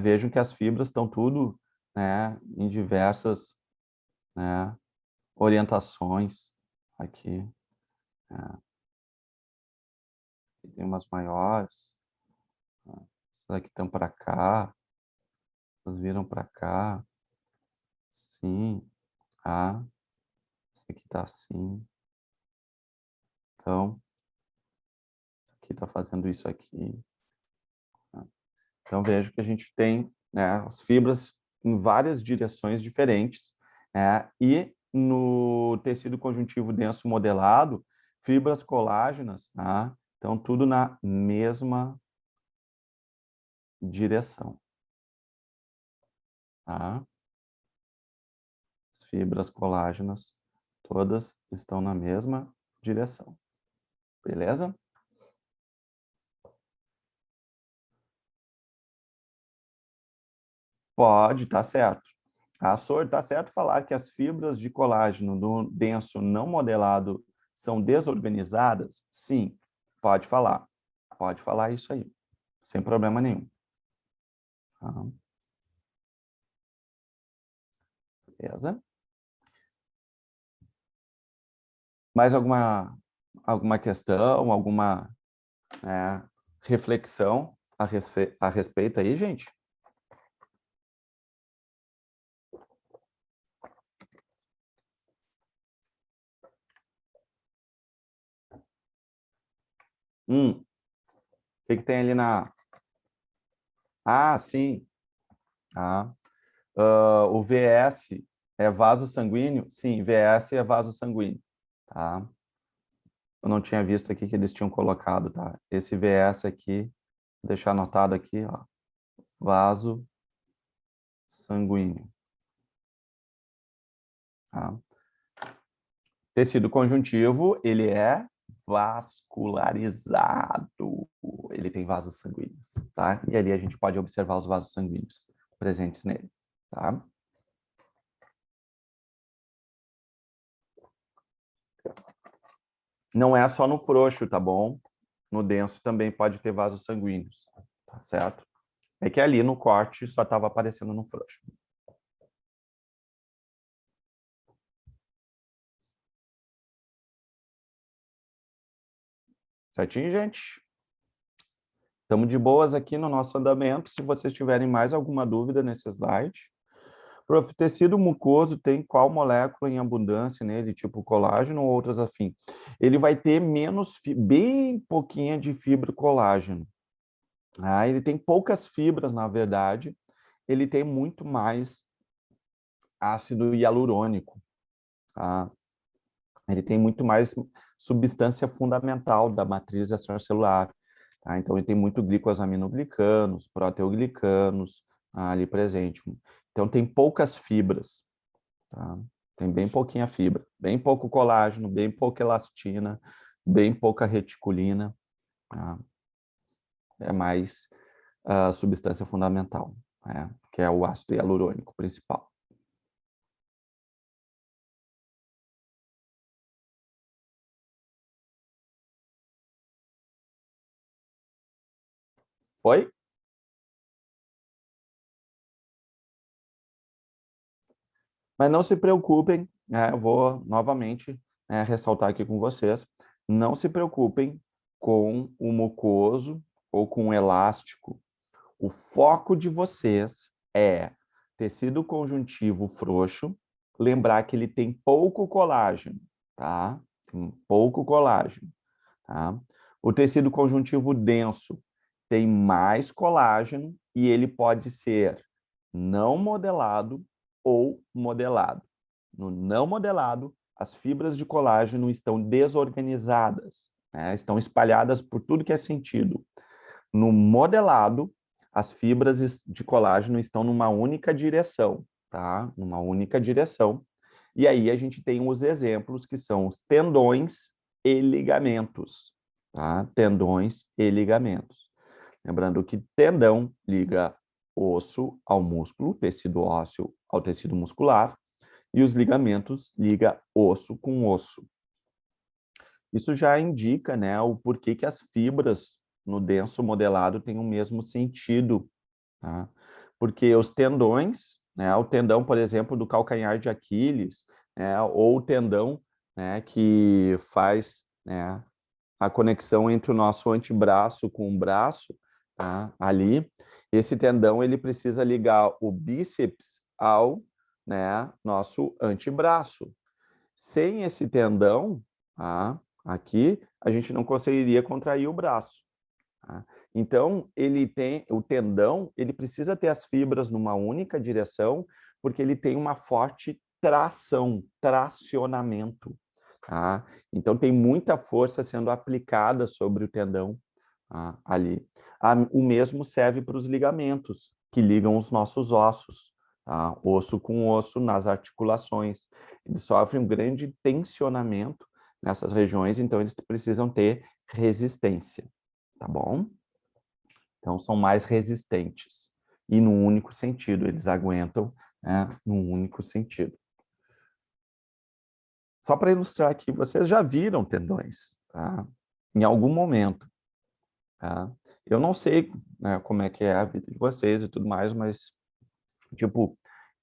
S1: Vejam que as fibras estão tudo, né, em diversas, né, orientações aqui. Né? Tem umas maiores, né? Essas aqui estão para cá, essas viram para cá, sim, ah, essa aqui está assim. Então, essa aqui está fazendo isso aqui. Tá? Então, vejo que a gente tem, né, as fibras em várias direções diferentes, né, e no tecido conjuntivo denso modelado, fibras colágenas, tá? Então, tudo na mesma direção. Tá? As fibras colágenas, todas estão na mesma direção. Beleza? Pode, tá certo. A Sor, tá certo falar que as fibras de colágeno no denso não modelado são desorganizadas? Sim, pode falar. Pode falar isso aí, sem problema nenhum. Tá? Beleza? Mais alguma questão, alguma, né, reflexão a respeito aí, gente? O que tem ali na... Ah, sim. Ah, o VS é vaso sanguíneo? Sim, VS é vaso sanguíneo. Tá? Eu não tinha visto aqui que eles tinham colocado, tá? Esse VS aqui, vou deixar anotado aqui, ó. Vaso sanguíneo. Tá? Tecido conjuntivo, ele é vascularizado. Ele tem vasos sanguíneos, tá? E ali a gente pode observar os vasos sanguíneos presentes nele, tá? Não é só no frouxo, tá bom? No denso também pode ter vasos sanguíneos, tá certo? É que ali no corte só estava aparecendo no frouxo. Certinho, gente? Estamos de boas aqui no nosso andamento. Se vocês tiverem mais alguma dúvida nesse slide. Prof, tecido mucoso tem qual molécula em abundância nele, tipo colágeno ou outras afins? Ele vai ter menos, bem pouquinha de fibra colágeno. Ele tem poucas fibras, na verdade. Ele tem muito mais ácido hialurônico. Tá? Ele tem muito mais substância fundamental da matriz extracelular. Tá? Então, ele tem muito glicosaminoglicanos, proteoglicanos ali presente. Então, tem poucas fibras. Tá? Tem bem pouquinha fibra, bem pouco colágeno, bem pouca elastina, bem pouca reticulina. Tá? É mais substância fundamental, né? Que é o ácido hialurônico principal. Foi? Mas não se preocupem, né? Eu vou novamente, né, ressaltar aqui com vocês, não se preocupem com o mucoso ou com o elástico. o foco de vocês é tecido conjuntivo frouxo, lembrar que ele tem pouco colágeno, tá? Tem pouco colágeno, tá? O tecido conjuntivo denso tem mais colágeno e ele pode ser não modelado ou modelado. No não modelado, as fibras de colágeno estão desorganizadas, né? Estão espalhadas por tudo que é sentido. No modelado, as fibras de colágeno estão numa única direção, tá? Numa única direção. E aí a gente tem os exemplos que são os tendões e ligamentos, tá? Tendões e ligamentos. Lembrando que tendão liga osso ao músculo, tecido ósseo ao tecido muscular, e os ligamentos liga osso com osso. Isso já indica, né, o porquê que as fibras no denso modelado têm o mesmo sentido, tá? Porque os tendões, né, o tendão, por exemplo, do calcanhar de Aquiles, né, ou o tendão, né, que faz, né, a conexão entre o nosso antebraço com o braço, tá, ali, esse tendão ele precisa ligar o bíceps ao, né, nosso antebraço. Sem esse tendão, tá, aqui, a gente não conseguiria contrair o braço. Tá? Então, o tendão, ele precisa ter as fibras numa única direção, porque ele tem uma forte tração, tracionamento. Tá? Então, tem muita força sendo aplicada sobre o tendão, tá, ali. O mesmo serve para os ligamentos, que ligam os nossos ossos, tá? Osso com osso nas articulações. Eles sofrem um grande tensionamento nessas regiões, então eles precisam ter resistência, tá bom? Então, são mais resistentes. E num único sentido, eles aguentam, né, num único sentido. Só para ilustrar aqui, vocês já viram tendões, tá? Em algum momento. Tá? Eu não sei, né, como é que é a vida de vocês e tudo mais, mas, tipo,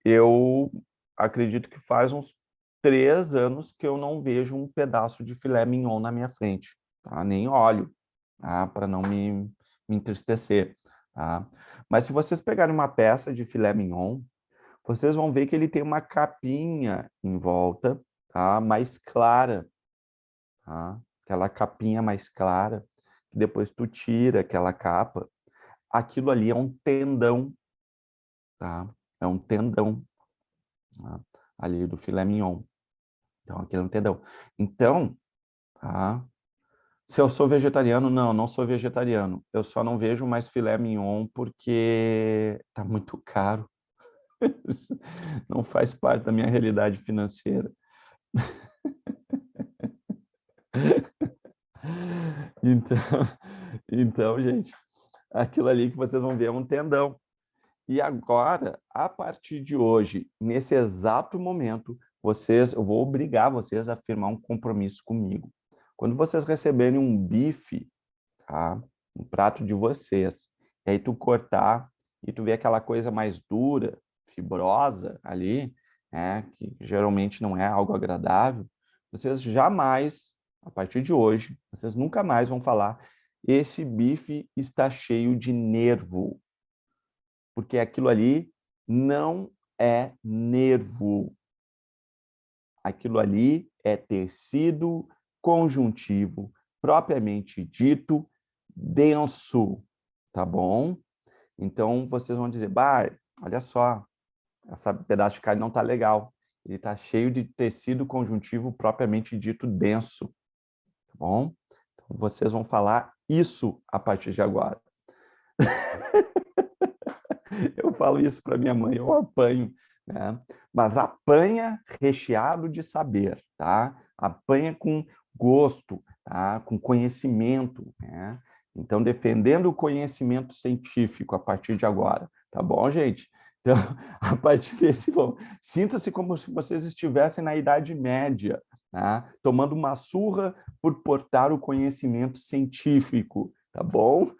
S1: eu acredito que faz uns 3 anos que eu não vejo um pedaço de filé mignon na minha frente, tá? Nem olho, tá? Para não me entristecer, tá? Mas se vocês pegarem uma peça de filé mignon, vocês vão ver que ele tem uma capinha em volta, tá? Mais clara, tá? Aquela capinha mais clara, que depois tu tira aquela capa, aquilo ali é um tendão, tá? É um tendão, tá? Ali do filé mignon. Então, aquilo é um tendão. Então, tá? Se eu sou vegetariano, não sou vegetariano. Eu só não vejo mais filé mignon porque tá muito caro. Não faz parte da minha realidade financeira. Então, então, gente, aquilo ali que vocês vão ver é um tendão. E agora, a partir de hoje, nesse exato momento, eu vou obrigar vocês a firmar um compromisso comigo. Quando vocês receberem um bife, tá? No prato de vocês, e aí tu cortar e tu vê aquela coisa mais dura, fibrosa ali, né? Que geralmente não é algo agradável, vocês jamais, a partir de hoje, vocês nunca mais vão falar: esse bife está cheio de nervo, porque aquilo ali não é nervo. Aquilo ali é tecido conjuntivo, propriamente dito, denso, tá bom? Então, vocês vão dizer, bah, olha só, esse pedaço de carne não tá legal. Ele está cheio de tecido conjuntivo propriamente dito denso, tá bom? Então, vocês vão falar isso a partir de agora. Eu falo isso para minha mãe, eu apanho, né? Mas apanha recheado de saber, tá? Apanha com gosto, tá? Com conhecimento, né? Então, defendendo o conhecimento científico a partir de agora, tá bom, gente? Então, a partir desse momento, sinta-se como se vocês estivessem na Idade Média, tá? Tomando uma surra por portar o conhecimento científico, tá bom?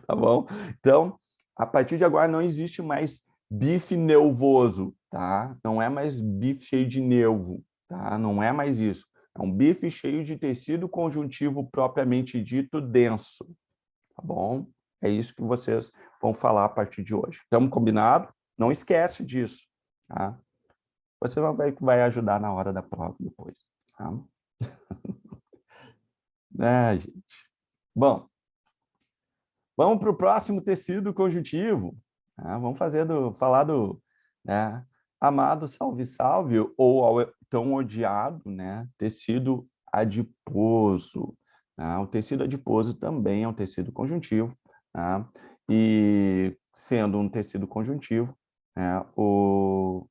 S1: Tá bom? Então, a partir de agora não existe mais bife nervoso, tá? Não é mais bife cheio de nervo, tá? Não é mais isso. É um bife cheio de tecido conjuntivo propriamente dito denso, tá bom? É isso que vocês vão falar a partir de hoje. Estamos combinado? Não esquece disso, tá? Você vai ver que vai ajudar na hora da prova depois, tá? Gente. Bom, vamos para o próximo tecido conjuntivo. Tá? Vamos falar do, né, amado salve salve, ou ao tão odiado, né, tecido adiposo. Tá? O tecido adiposo também é um tecido conjuntivo, tá? E sendo um tecido conjuntivo, né,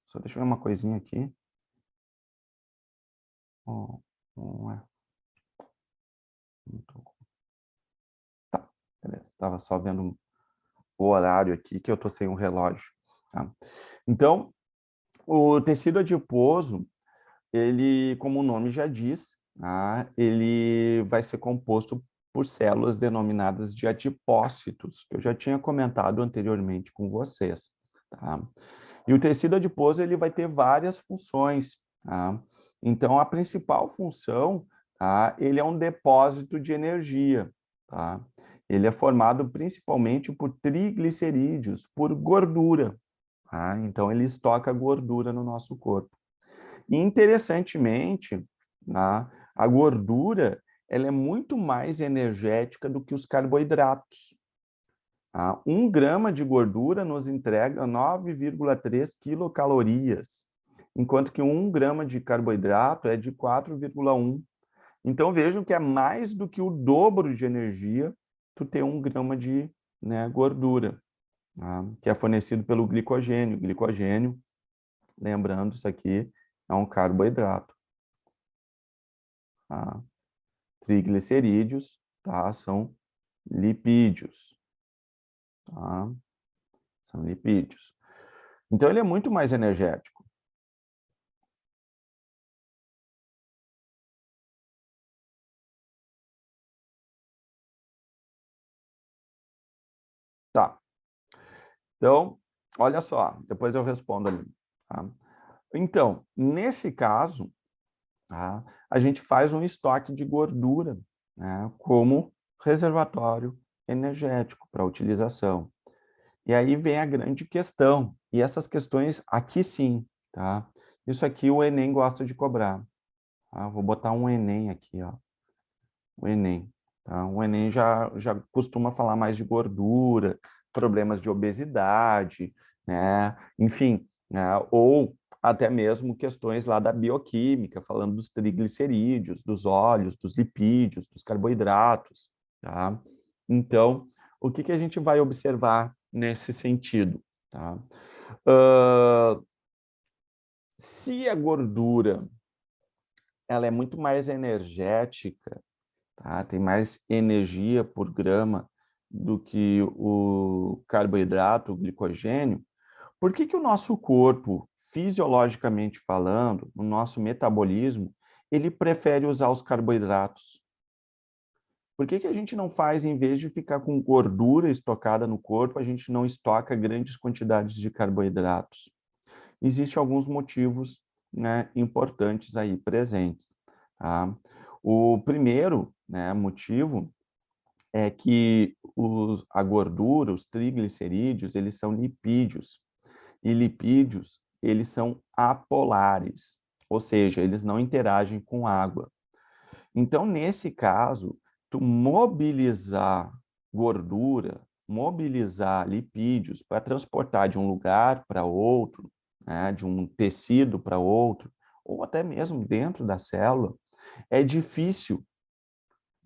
S1: só deixa eu ver uma coisinha aqui. Tá, beleza. Estava só vendo o horário aqui, que eu estou sem um relógio. Tá? Então, o tecido adiposo, ele, como o nome já diz, tá? Ele vai ser composto por células denominadas de adipócitos, que eu já tinha comentado anteriormente com vocês. Tá? E o tecido adiposo ele vai ter várias funções. Tá? Então, a principal função, tá? Ele é um depósito de energia. Tá? Ele é formado principalmente por triglicerídeos, por gordura. Tá? Então, ele estoca gordura no nosso corpo. E, interessantemente, tá? A gordura ela é muito mais energética do que os carboidratos. Tá? 1 grama de gordura nos entrega 9,3 quilocalorias, enquanto que 1 grama de carboidrato é de 4,1. Então, vejam que é mais do que o dobro de energia tu ter 1 grama de, né, gordura, tá? Que é fornecido pelo glicogênio. Glicogênio, lembrando, isso aqui é um carboidrato. Tá? Triglicerídeos, tá? São lipídios. Tá? São lipídios. Então, ele é muito mais energético. Tá. Então, olha só, depois eu respondo ali. Tá? Então, nesse caso, tá, a gente faz um estoque de gordura, né, como reservatório energético para utilização. E aí vem a grande questão, e essas questões aqui sim, tá? Isso aqui o Enem gosta de cobrar. Tá? Vou botar um Enem aqui, ó. O Enem. Tá? O Enem já costuma falar mais de gordura, problemas de obesidade, né? Enfim, né? Ou até mesmo questões lá da bioquímica, falando dos triglicerídeos, dos óleos, dos lipídios, dos carboidratos. Tá? Então, o que a gente vai observar nesse sentido? Tá? Se a gordura ela é muito mais energética, tá? Tem mais energia por grama do que o carboidrato, o glicogênio, por que o nosso corpo, fisiologicamente falando, o nosso metabolismo, ele prefere usar os carboidratos? Por que a gente não faz, em vez de ficar com gordura estocada no corpo, a gente não estoca grandes quantidades de carboidratos? Existem alguns motivos, né, importantes aí presentes. Tá? O primeiro, né, motivo é que a gordura, os triglicerídeos, eles são lipídios. E lipídios, eles são apolares, ou seja, eles não interagem com água. Então, nesse caso, tu mobilizar gordura, mobilizar lipídios para transportar de um lugar para outro, né, de um tecido para outro, ou até mesmo dentro da célula, é difícil,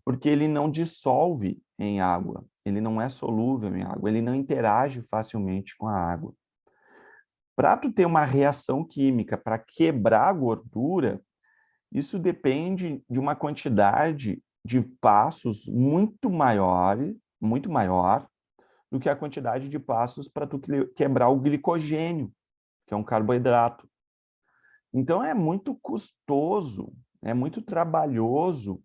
S1: porque ele não dissolve em água, ele não é solúvel em água, ele não interage facilmente com a água. Para tu ter uma reação química para quebrar a gordura, isso depende de uma quantidade de passos muito maior do que a quantidade de passos para tu quebrar o glicogênio, que é um carboidrato. Então é muito custoso, é muito trabalhoso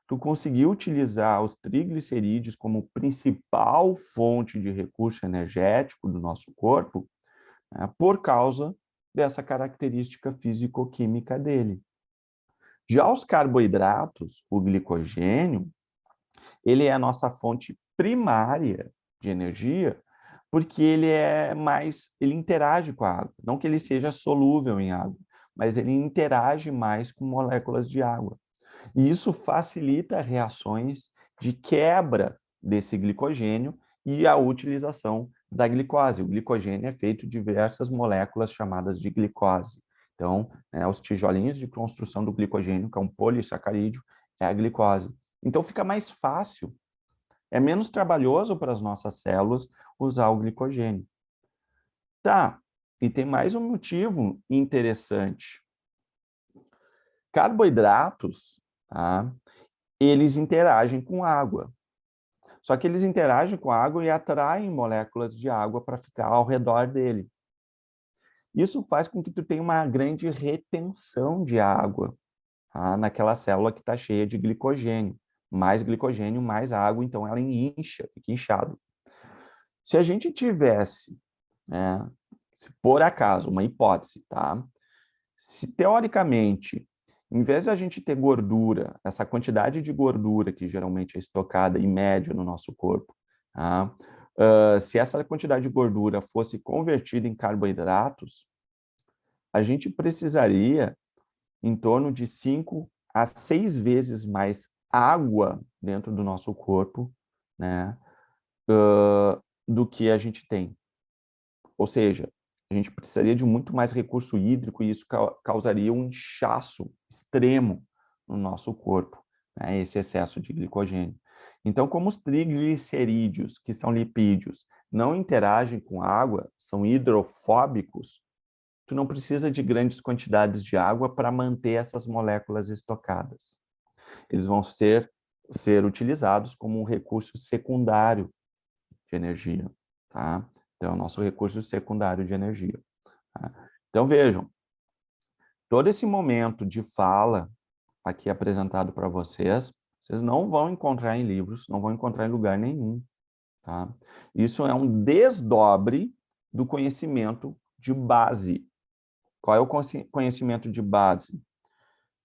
S1: tu conseguir utilizar os triglicerídeos como principal fonte de recurso energético do nosso corpo, né, por causa dessa característica físico-química dele. Já os carboidratos, o glicogênio, ele é a nossa fonte primária de energia, porque ele interage com a água. Não que ele seja solúvel em água, mas ele interage mais com moléculas de água. E isso facilita reações de quebra desse glicogênio e a utilização da glicose. O glicogênio é feito de diversas moléculas chamadas de glicose. Então, os tijolinhos de construção do glicogênio, que é um polissacarídeo, é a glicose. Então, fica mais fácil, é menos trabalhoso para as nossas células usar o glicogênio. Tá, e tem mais um motivo interessante. Carboidratos, tá? Eles interagem com água. Só que eles interagem com a água e atraem moléculas de água para ficar ao redor dele. Isso faz com que tu tenha uma grande retenção de água, tá? Naquela célula que está cheia de glicogênio. Mais glicogênio, mais água, então ela incha, fica inchado. Se a gente tivesse, se por acaso, uma hipótese, tá? Se teoricamente, em vez de a gente ter gordura, essa quantidade de gordura que geralmente é estocada em média no nosso corpo, tá? Se essa quantidade de gordura fosse convertida em carboidratos, a gente precisaria em torno de 5 a 6 vezes mais água dentro do nosso corpo, né, do que a gente tem. Ou seja, a gente precisaria de muito mais recurso hídrico e isso causaria um inchaço extremo no nosso corpo, né, esse excesso de glicogênio. Então, como os triglicerídeos, que são lipídios, não interagem com água, são hidrofóbicos, tu não precisa de grandes quantidades de água para manter essas moléculas estocadas. Eles vão ser utilizados como um recurso secundário de energia, tá? Então, é o nosso recurso secundário de energia. Tá? Então, vejam, todo esse momento de fala aqui apresentado para vocês, vocês não vão encontrar em livros, não vão encontrar em lugar nenhum. Tá? Isso é um desdobre do conhecimento de base. Qual é o conhecimento de base?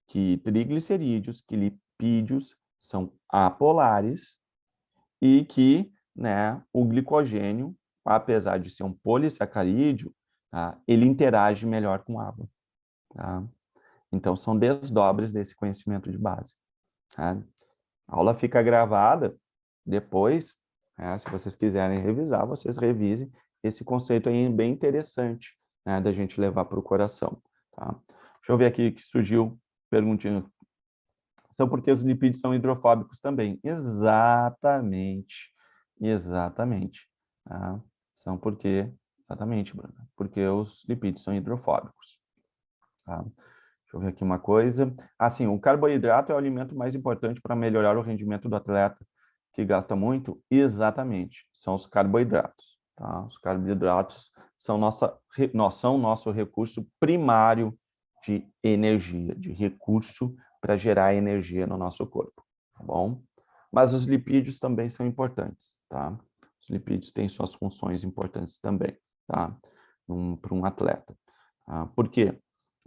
S1: Que triglicerídeos, que lipídios são apolares e que, né, o glicogênio, apesar de ser um polissacarídeo, tá, ele interage melhor com água. Tá? Então, são desdobres desse conhecimento de base. Tá? A aula fica gravada, depois, se vocês quiserem revisar, vocês revisem. Esse conceito aí é bem interessante, né, da gente levar para o coração. Tá? Deixa eu ver aqui que surgiu perguntinha. São porque os lipídios são hidrofóbicos também. Exatamente. Exatamente. Tá? São porque... Exatamente, Bruna. Porque os lipídios são hidrofóbicos. Tá? Deixa eu ver aqui uma coisa. Sim, o carboidrato é o alimento mais importante para melhorar o rendimento do atleta que gasta muito? Exatamente. São os carboidratos. Tá? Os carboidratos são nosso recurso primário de energia, de recurso para gerar energia no nosso corpo, tá bom? Mas os lipídios também são importantes, tá? Os lipídios têm suas funções importantes também, tá? Para um atleta. Tá? Por quê?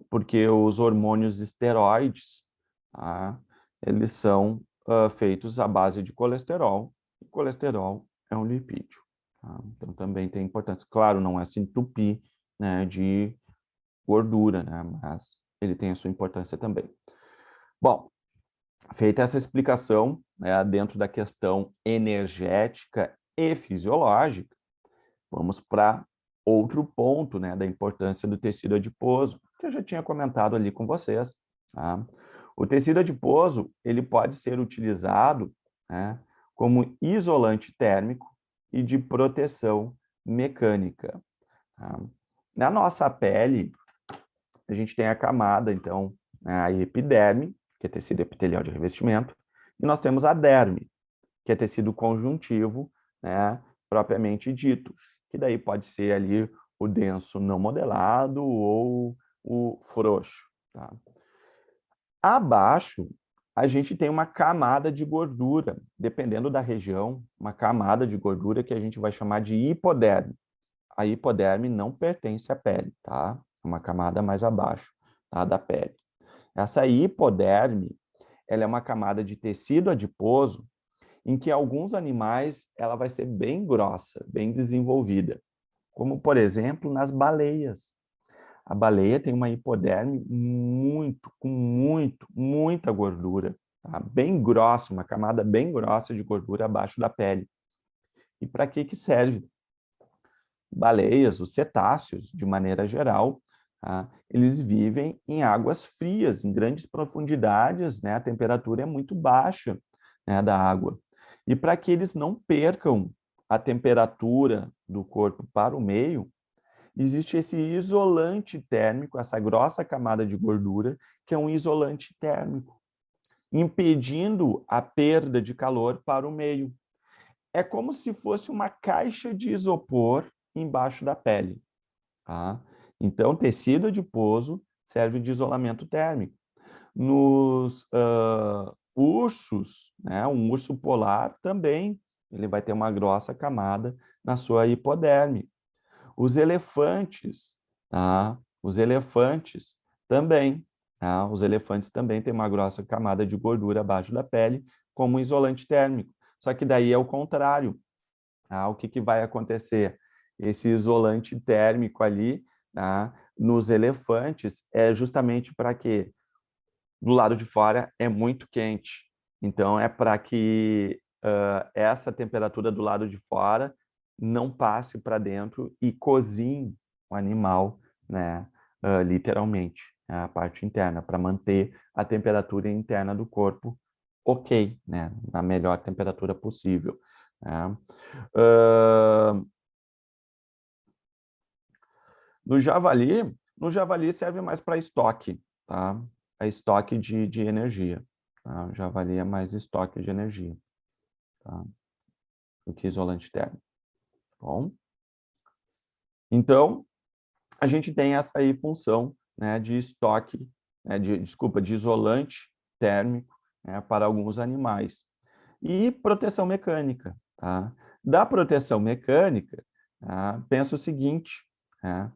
S1: Porque os hormônios esteroides, tá? Eles são feitos à base de colesterol, e colesterol é um lipídio. Tá? Então, também tem importância. Claro, não é se entupir, né, de gordura, né, mas ele tem a sua importância também. Bom, feita essa explicação, né, dentro da questão energética e fisiológica, vamos para outro ponto, né, da importância do tecido adiposo, que eu já tinha comentado ali com vocês. Tá? O tecido adiposo, ele pode ser utilizado, né, como isolante térmico e de proteção mecânica. Tá? Na nossa pele, a gente tem a camada, então, a epiderme, que é tecido epitelial de revestimento, e nós temos a derme, que é tecido conjuntivo, né, propriamente dito, que daí pode ser ali o denso não modelado ou o frouxo. Tá? Abaixo, a gente tem uma camada de gordura, dependendo da região, uma camada de gordura que a gente vai chamar de hipoderme. A hipoderme não pertence à pele, tá? É uma camada mais abaixo, tá, da pele. Essa hipoderme, ela é uma camada de tecido adiposo em que alguns animais ela vai ser bem grossa, bem desenvolvida, como, por exemplo, nas baleias. A baleia tem uma hipoderme com muita gordura, tá? Bem grossa, uma camada bem grossa de gordura abaixo da pele. E para que que serve? Baleias, os cetáceos, de maneira geral, tá? Eles vivem em águas frias, em grandes profundidades, né? A temperatura é muito baixa, né, da água. E para que eles não percam a temperatura do corpo para o meio, existe esse isolante térmico, essa grossa camada de gordura, que é um isolante térmico, impedindo a perda de calor para o meio. É como se fosse uma caixa de isopor embaixo da pele. Tá? Então, tecido adiposo serve de isolamento térmico. Nos ursos, né, um urso polar também, ele vai ter uma grossa camada na sua hipoderme. Os elefantes, tá? Os elefantes também, tá? Os elefantes também têm uma grossa camada de gordura abaixo da pele, como isolante térmico. Só que daí é o contrário. Tá? O que que vai acontecer? Esse isolante térmico ali, tá? Nos elefantes é justamente para quê? Do lado de fora é muito quente. Então, é para que essa temperatura do lado de fora não passe para dentro e cozinhe o animal, né? Literalmente, né? A parte interna, para manter a temperatura interna do corpo ok, né? Na melhor temperatura possível. Né? No javali, serve mais para estoque, tá? É estoque de energia. Tá? O javali é mais estoque de energia, tá? Do que isolante térmico. Bom, então, a gente tem essa aí função, né, de estoque, né, de isolante térmico, né, para alguns animais. E proteção mecânica, tá? Da proteção mecânica, tá? Pensa o seguinte, né?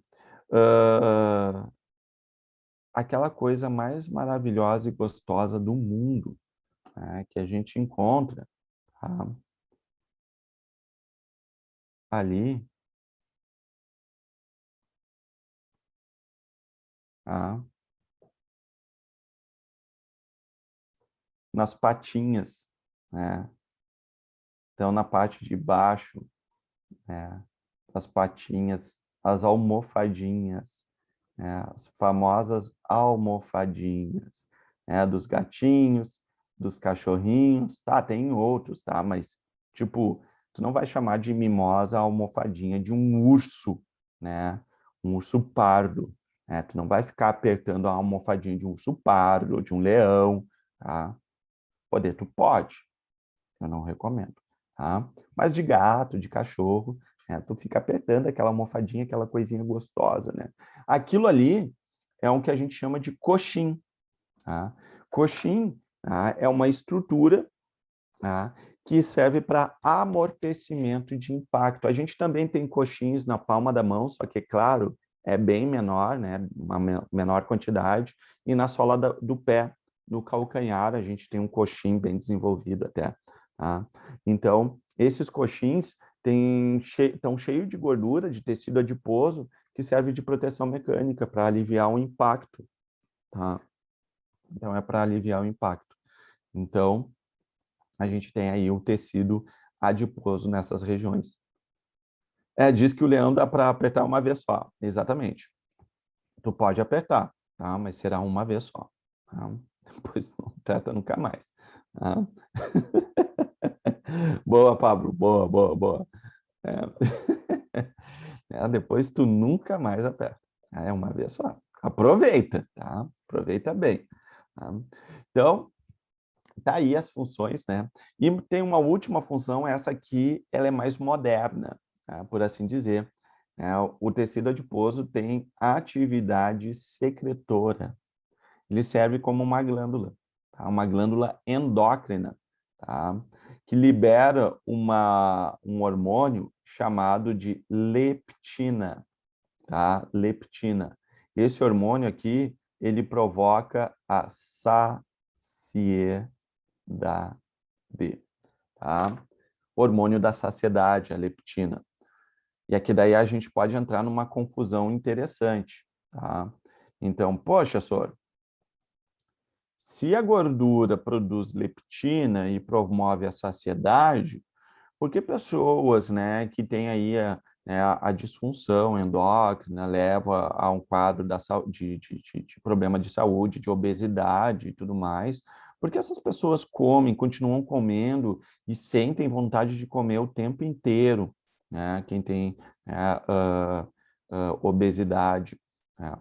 S1: Aquela coisa mais maravilhosa e gostosa do mundo, né, que a gente encontra, tá? Ali, tá? Nas patinhas, né? Então, na parte de baixo, né, as patinhas, as almofadinhas, né, as famosas almofadinhas, né, dos gatinhos, dos cachorrinhos, tá? Tem outros, tá? Mas, tipo, tu não vai chamar de mimosa a almofadinha de um urso, né? Um urso pardo, né? Tu não vai ficar apertando a almofadinha de um urso pardo ou de um leão, tá? Poder, tu pode, eu não recomendo, tá? Mas de gato, de cachorro, né, tu fica apertando aquela almofadinha, aquela coisinha gostosa, né? Aquilo ali é o que a gente chama de coxim, tá? Coxim, tá, é uma estrutura, tá, que serve para amortecimento de impacto. A gente também tem coxins na palma da mão, só que, claro, é bem menor, né? Uma menor quantidade, e na sola do pé, no calcanhar, a gente tem um coxim bem desenvolvido até. Tá? Então, esses coxins estão cheios de gordura, de tecido adiposo, que serve de proteção mecânica para aliviar o impacto. Tá? Então, é para aliviar o impacto. Então, a gente tem aí o tecido adiposo nessas regiões. Diz que o leão dá para apertar uma vez só. Exatamente. Tu pode apertar, tá? Mas será uma vez só. Tá? Depois não trata nunca mais. Tá? Boa, Pablo. Boa, boa, boa. Depois tu nunca mais aperta. É uma vez só. Aproveita, tá? Aproveita bem. Tá? Então, tá aí as funções, né? E tem uma última função, essa aqui, ela é mais moderna, tá? Por assim dizer. O tecido adiposo tem atividade secretora. Ele serve como uma glândula, tá? Uma glândula endócrina, tá? Que libera um hormônio chamado de leptina, tá? Leptina. Esse hormônio aqui, ele provoca a saciedade, tá? Hormônio da saciedade, a leptina. E aqui daí a gente pode entrar numa confusão interessante, tá? Então, poxa, Sor, se a gordura produz leptina e promove a saciedade, por que pessoas, né, que têm aí a disfunção endócrina leva a um quadro de problema de saúde, de obesidade e tudo mais? Porque essas pessoas comem, continuam comendo e sentem vontade de comer o tempo inteiro, né? Quem tem obesidade, né?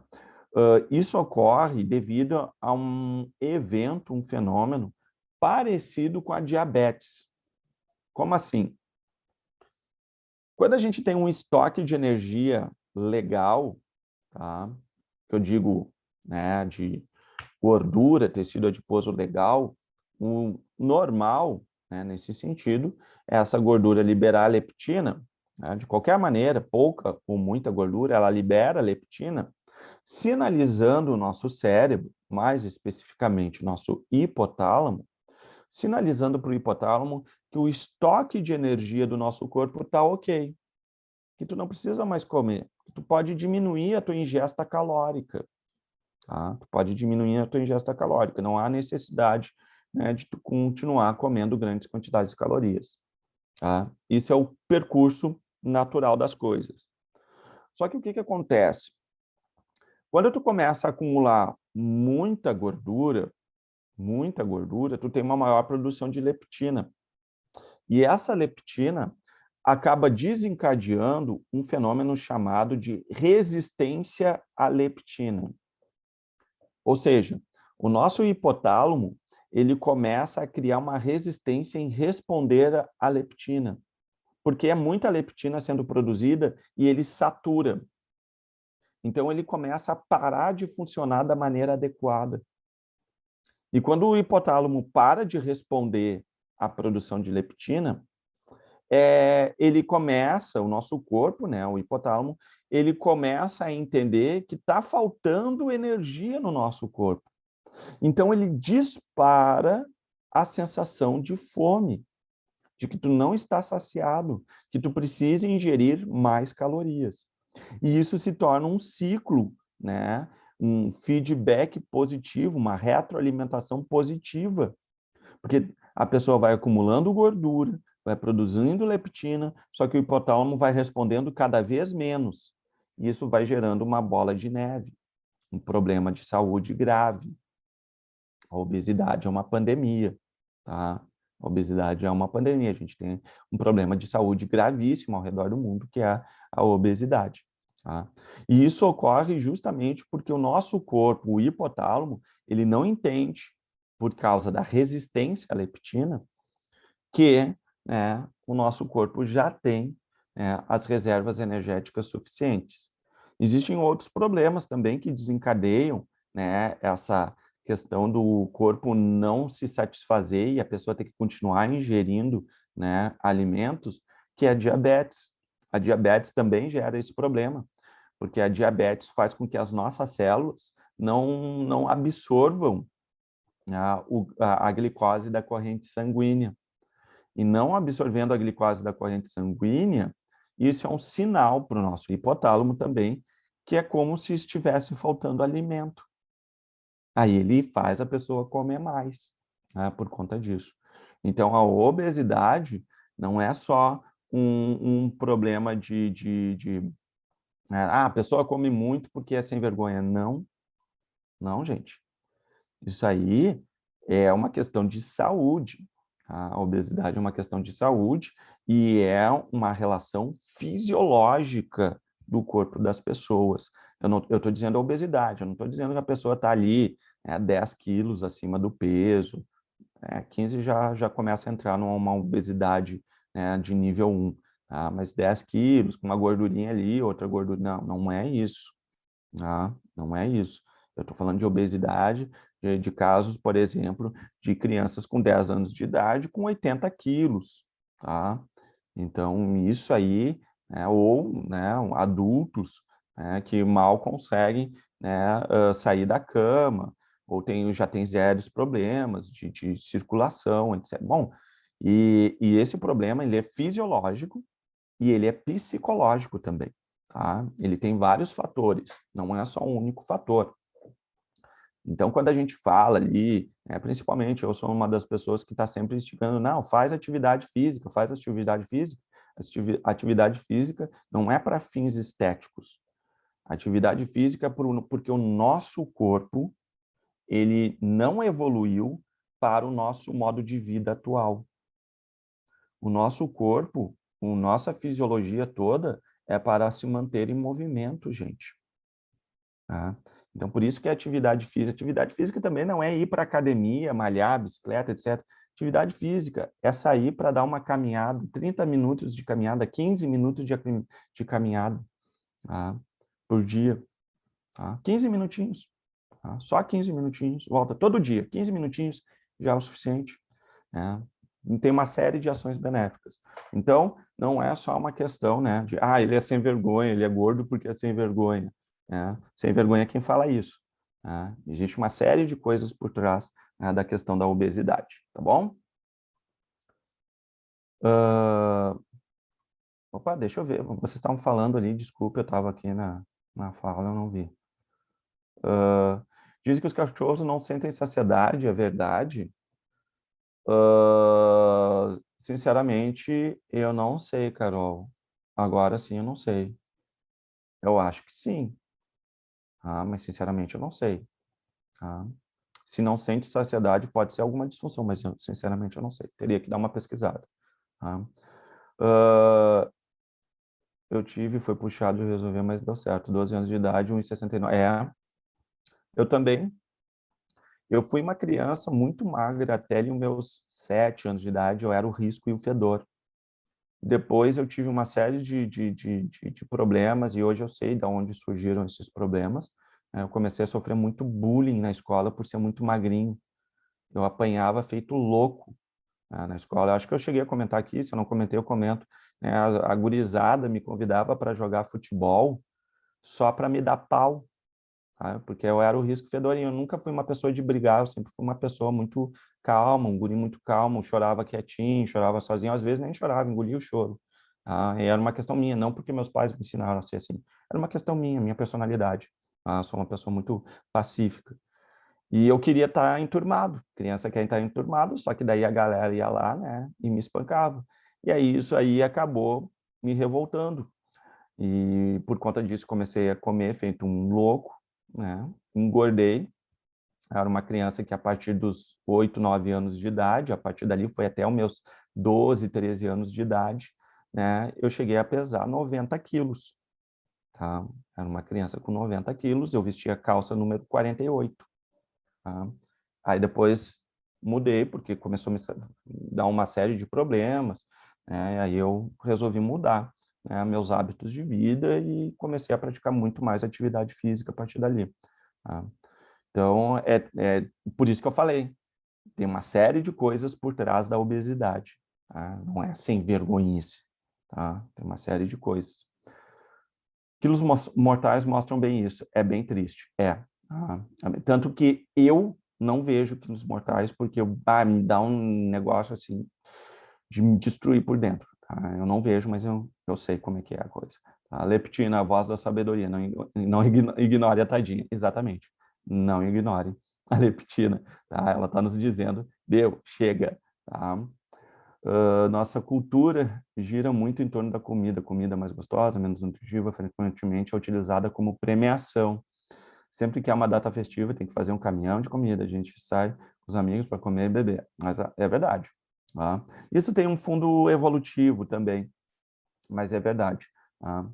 S1: Isso ocorre devido a um evento, um fenômeno parecido com a diabetes. Como assim? Quando a gente tem um estoque de energia legal, tá? Eu digo, né, de gordura, tecido adiposo legal, o normal, né, nesse sentido, é essa gordura liberar leptina, né, de qualquer maneira, pouca ou muita gordura, ela libera leptina, sinalizando o nosso cérebro, mais especificamente o nosso hipotálamo, sinalizando para o hipotálamo que o estoque de energia do nosso corpo está ok, que tu não precisa mais comer, que tu pode diminuir a tua ingesta calórica, tá? Tu pode diminuir a tua ingesta calórica, não há necessidade, né, de tu continuar comendo grandes quantidades de calorias, tá? Isso é o percurso natural das coisas. Só que o que que acontece? Quando tu começa a acumular muita gordura, tu tem uma maior produção de leptina. E essa leptina acaba desencadeando um fenômeno chamado de resistência à leptina. Ou seja, o nosso hipotálamo, ele começa a criar uma resistência em responder à leptina, porque é muita leptina sendo produzida e ele satura. Então, ele começa a parar de funcionar da maneira adequada. E quando o hipotálamo para de responder à produção de leptina, ele começa, o nosso corpo, né, o hipotálamo, ele começa a entender que está faltando energia no nosso corpo. Então, ele dispara a sensação de fome, de que tu não está saciado, que tu precisa ingerir mais calorias. E isso se torna um ciclo, né? Um feedback positivo, uma retroalimentação positiva, porque a pessoa vai acumulando gordura, vai produzindo leptina, só que o hipotálamo vai respondendo cada vez menos. E isso vai gerando uma bola de neve, um problema de saúde grave. A obesidade é uma pandemia, tá? A obesidade é uma pandemia. A gente tem um problema de saúde gravíssimo ao redor do mundo, que é a obesidade. Tá? E isso ocorre justamente porque o nosso corpo, o hipotálamo, ele não entende, por causa da resistência à leptina, que, né, o nosso corpo já tem, né, as reservas energéticas suficientes. Existem outros problemas também que desencadeiam, né, essa questão do corpo não se satisfazer e a pessoa ter que continuar ingerindo, né, alimentos, que é a diabetes. A diabetes também gera esse problema, porque a diabetes faz com que as nossas células não absorvam a glicose da corrente sanguínea. E não absorvendo a glicose da corrente sanguínea, isso é um sinal para o nosso hipotálamo também, que é como se estivesse faltando alimento. Aí ele faz a pessoa comer mais, né, por conta disso. Então, a obesidade não é só um problema a pessoa come muito porque é sem vergonha. Não, não, gente. Isso aí é uma questão de saúde. Tá? A obesidade é uma questão de saúde e é uma relação fisiológica do corpo das pessoas. Eu estou dizendo a obesidade, eu não estou dizendo que a pessoa está ali 10 quilos acima do peso, 15 já começa a entrar numa obesidade, né, de nível 1, tá? Mas 10 quilos, com uma gordurinha ali, outra gordura, não é isso. Não é isso. Eu estou falando de obesidade, de casos, por exemplo, de crianças com 10 anos de idade com 80 quilos, tá? Então, isso aí, né, ou, né, adultos, né, que mal conseguem, né, sair da cama, ou já tem sérios problemas de circulação, etc. Bom, E esse problema, ele é fisiológico e ele é psicológico também, tá? Ele tem vários fatores, não é só um único fator. Então, quando a gente fala ali, principalmente eu sou uma das pessoas que está sempre instigando, não, faz atividade física, faz atividade física. Atividade física não é para fins estéticos. Atividade física é porque o nosso corpo, ele não evoluiu para o nosso modo de vida atual. O nosso corpo, a nossa fisiologia toda é para se manter em movimento, gente. Tá? Então, por isso que a atividade física também não é ir para academia, malhar, bicicleta, etc. Atividade física é sair para dar uma caminhada, 30 minutos de caminhada, 15 minutos de caminhada, tá? Por dia. Tá? 15 minutinhos. Tá? Só 15 minutinhos. Volta todo dia. 15 minutinhos já é o suficiente. Né? Tem uma série de ações benéficas. Então, não é só uma questão, né, de, ele é sem vergonha, ele é gordo porque é sem vergonha. Né? Sem vergonha é quem fala isso. Né? Existe uma série de coisas por trás, né, da questão da obesidade, tá bom? Opa, deixa eu ver. Vocês estavam falando ali, desculpa, eu estava aqui na fala, eu não vi. Dizem que os cachorros não sentem saciedade, é verdade? Sinceramente, eu não sei, Carol. Agora sim, eu não sei. Eu acho que sim, tá? Mas sinceramente eu não sei. Tá? Se não sente saciedade, pode ser alguma disfunção, mas sinceramente eu não sei. Teria que dar uma pesquisada. Tá? Eu tive, foi puxado e resolver, mas deu certo. 12 anos de idade, 1,69. Eu também. Eu fui uma criança muito magra até ali os meus 7 anos de idade, eu era o risco e o fedor. Depois eu tive uma série de problemas e hoje eu sei de onde surgiram esses problemas. Eu comecei a sofrer muito bullying na escola por ser muito magrinho. Eu apanhava feito louco, na escola. Eu acho que eu cheguei a comentar aqui, se eu não comentei, eu comento. A gurizada me convidava para jogar futebol só para me dar pau, tá? Porque eu era o risco fedorinho. Eu nunca fui uma pessoa de brigar, eu sempre fui uma pessoa muito calma, um guri muito calmo, chorava quietinho, chorava sozinho, às vezes nem chorava, engolia o choro. Tá? E era uma questão minha, não porque meus pais me ensinaram a ser assim, era uma questão minha personalidade. Tá? Eu sou uma pessoa muito pacífica. E eu queria estar enturmado, criança quer estar enturmado, só que daí a galera ia lá, né, e me espancava. E aí isso aí acabou me revoltando. E por conta disso comecei a comer feito um louco, né? Engordei. Era uma criança que a partir dos 8, 9 anos de idade, a partir dali foi até os meus 12, 13 anos de idade, né? Eu cheguei a pesar 90 quilos, tá? Era uma criança com 90 quilos, eu vestia calça número 48, tá? Aí depois mudei, porque começou a me dar uma série de problemas, né? Aí eu resolvi mudar, né, meus hábitos de vida e comecei a praticar muito mais atividade física a partir dali. Tá? Então, é por isso que eu falei, tem uma série de coisas por trás da obesidade. Tá? Não é sem vergonhice. Tá? Tem uma série de coisas. Quilos mortais mostram bem isso. É bem triste. Tá? Tanto que eu não vejo quilos mortais porque me dá um negócio assim de me destruir por dentro. Tá? Eu não vejo, mas eu sei como é que é a coisa. A leptina, a voz da sabedoria, não ignore a tadinha. Exatamente. Não ignore a leptina. Tá? Ela está nos dizendo, chega. Tá? Nossa cultura gira muito em torno da comida. Comida mais gostosa, menos nutritiva, frequentemente é utilizada como premiação. Sempre que há uma data festiva, tem que fazer um caminhão de comida. A gente sai com os amigos para comer e beber. Mas é verdade. Tá? Isso tem um fundo evolutivo também, mas é verdade. Tá?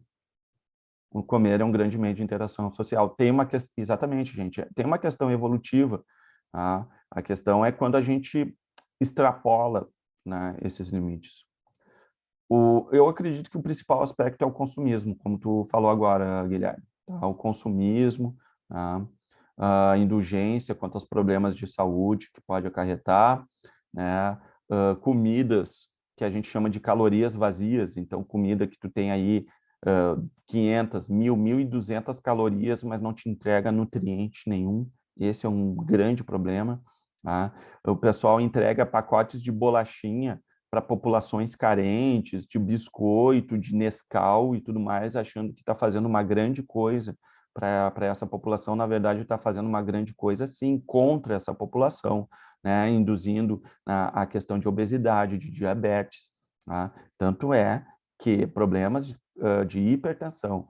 S1: O comer é um grande meio de interação social. Tem uma exatamente, gente, tem uma questão evolutiva. Tá? A questão é quando a gente extrapola, né, esses limites. Eu acredito que o principal aspecto é o consumismo, como tu falou agora, Guilherme. Tá? O consumismo, tá? A indulgência quanto aos problemas de saúde que pode acarretar, né? Comidas que a gente chama de calorias vazias, então comida que tu tem aí 500, 1.000, 1.200 calorias, mas não te entrega nutriente nenhum. Esse é um grande problema. Tá? O pessoal entrega pacotes de bolachinha para populações carentes, de biscoito, de Nescau e tudo mais, achando que está fazendo uma grande coisa para essa população. Na verdade, está fazendo uma grande coisa, sim, contra essa população, né? Induzindo a questão de obesidade, de diabetes. Tá? Tanto é que problemas de hipertensão,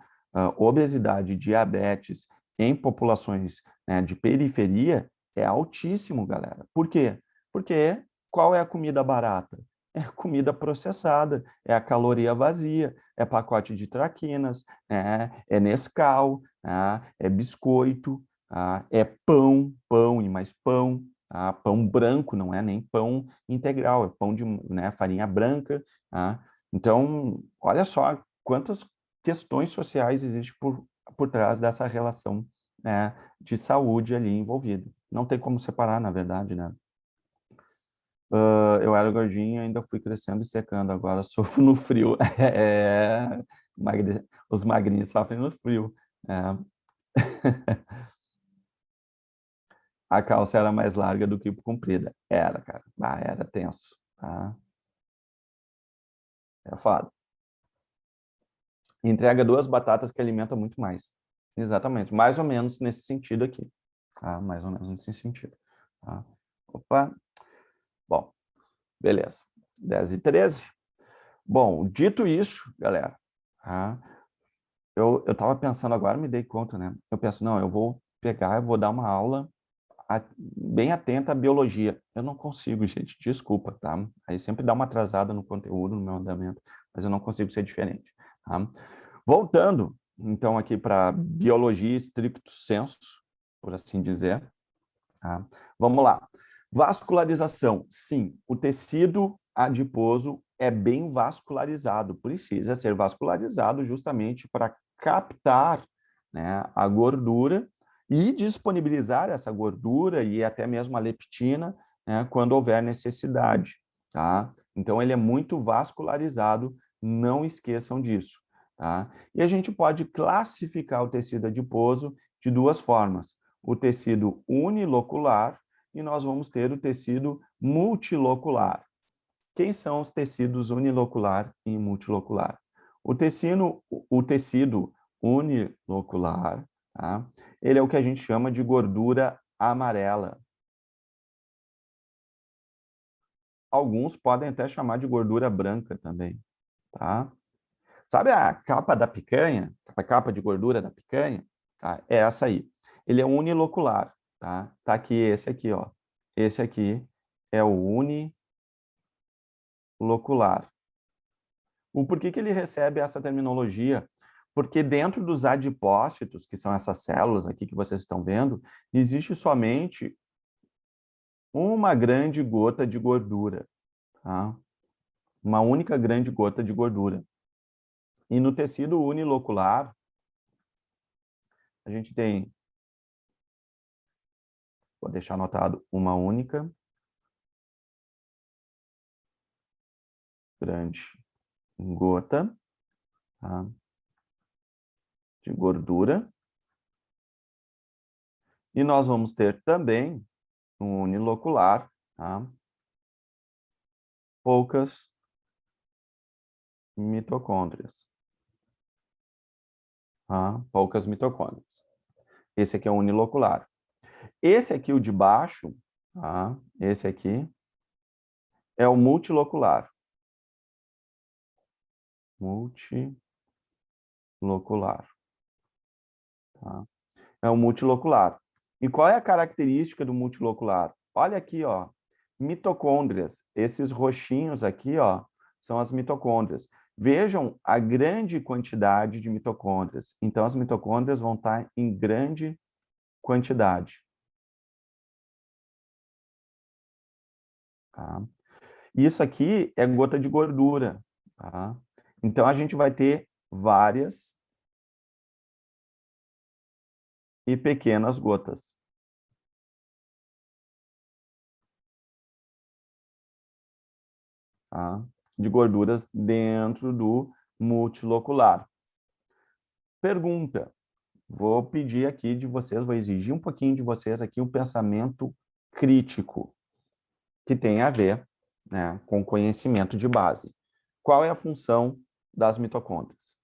S1: obesidade, diabetes em populações, né, de periferia é altíssimo, galera. Por quê? Porque qual é a comida barata? É a comida processada, é a caloria vazia, é pacote de traquinas, é Nescau, é biscoito, é pão e mais pão, pão branco, não é nem pão integral, é pão de, né, farinha branca. Então, olha só quantas questões sociais existem por trás dessa relação, né, de saúde ali envolvida. Não tem como separar, na verdade, né? Eu era gordinho, ainda fui crescendo e secando, agora sofro no frio. Os magrinhos sofrem no frio. É. A calça era mais larga do que comprida. Era, cara. Era tenso. Tá? É foda. Entrega 2 batatas que alimentam muito mais. Exatamente. Mais ou menos nesse sentido aqui. Tá? Mais ou menos nesse sentido. Tá? Opa. Bom, beleza. 10h13. Bom, dito isso, galera, tá? Eu estava pensando agora, me dei conta, né? Eu penso, não, eu vou pegar, eu vou dar uma aula bem atenta à biologia. Eu não consigo, gente, desculpa, tá? Aí sempre dá uma atrasada no conteúdo, no meu andamento, mas eu não consigo ser diferente, tá? Voltando, então, aqui para biologia stricto sensu, por assim dizer, tá? Vamos lá. Vascularização. Sim, o tecido adiposo é bem vascularizado, precisa ser vascularizado justamente para captar, né, a gordura e disponibilizar essa gordura e até mesmo a leptina, né, quando houver necessidade. Tá? Então, ele é muito vascularizado, não esqueçam disso. Tá? E a gente pode classificar o tecido adiposo de 2 formas. O tecido unilocular e nós vamos ter o tecido multilocular. Quem são os tecidos unilocular e multilocular? O tecido unilocular, tá? Ele é o que a gente chama de gordura amarela. Alguns podem até chamar de gordura branca também, tá? Sabe a capa da picanha? A capa de gordura da picanha? Tá? É essa aí. Ele é unilocular, tá? Tá aqui esse aqui, ó. Esse aqui é o unilocular. O porquê que ele recebe essa terminologia? Porque dentro dos adipócitos, que são essas células aqui que vocês estão vendo, existe somente uma grande gota de gordura, tá? Uma única grande gota de gordura. E no tecido unilocular, a gente tem, vou deixar anotado, uma única grande gota, tá, de gordura. E nós vamos ter também um unilocular, tá, poucas mitocôndrias. Tá, poucas mitocôndrias. Esse aqui é o unilocular. Esse aqui, o de baixo, tá, esse aqui, é o multilocular. Multilocular. Tá? É o multilocular. E qual é a característica do multilocular? Olha aqui, ó, mitocôndrias. Esses roxinhos aqui, ó, são as mitocôndrias. Vejam a grande quantidade de mitocôndrias. Então, as mitocôndrias vão estar em grande quantidade. Tá? Isso aqui é gota de gordura. Tá? Então, a gente vai ter várias e pequenas gotas. Tá? De gorduras dentro do multilocular. Pergunta. Vou pedir aqui de vocês, vou exigir um pouquinho de vocês aqui o pensamento crítico, que tem a ver né, com conhecimento de base. Qual é a função das mitocôndrias?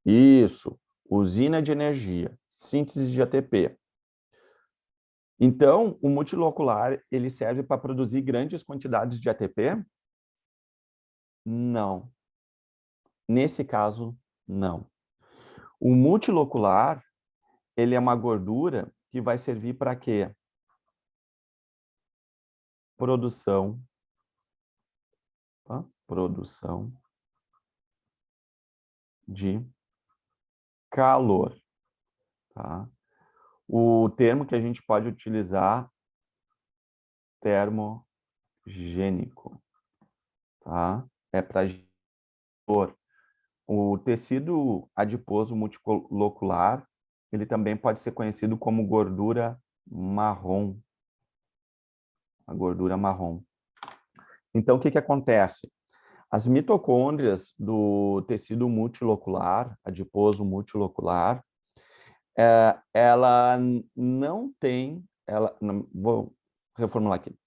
S1: Isso, usina de energia, síntese de ATP. Então, o multilocular, ele serve para produzir grandes quantidades de ATP? Não. Nesse caso, não. O multilocular, ele é uma gordura que vai servir para quê? Produção. Tá? Produção de calor. Tá? O termo que a gente pode utilizar, termogênico. Tá? É para calor. O tecido adiposo multilocular, ele também pode ser conhecido como gordura marrom. A gordura marrom. Então, o que acontece? As mitocôndrias do tecido multilocular, adiposo multilocular, ela não tem, vou reformular aqui.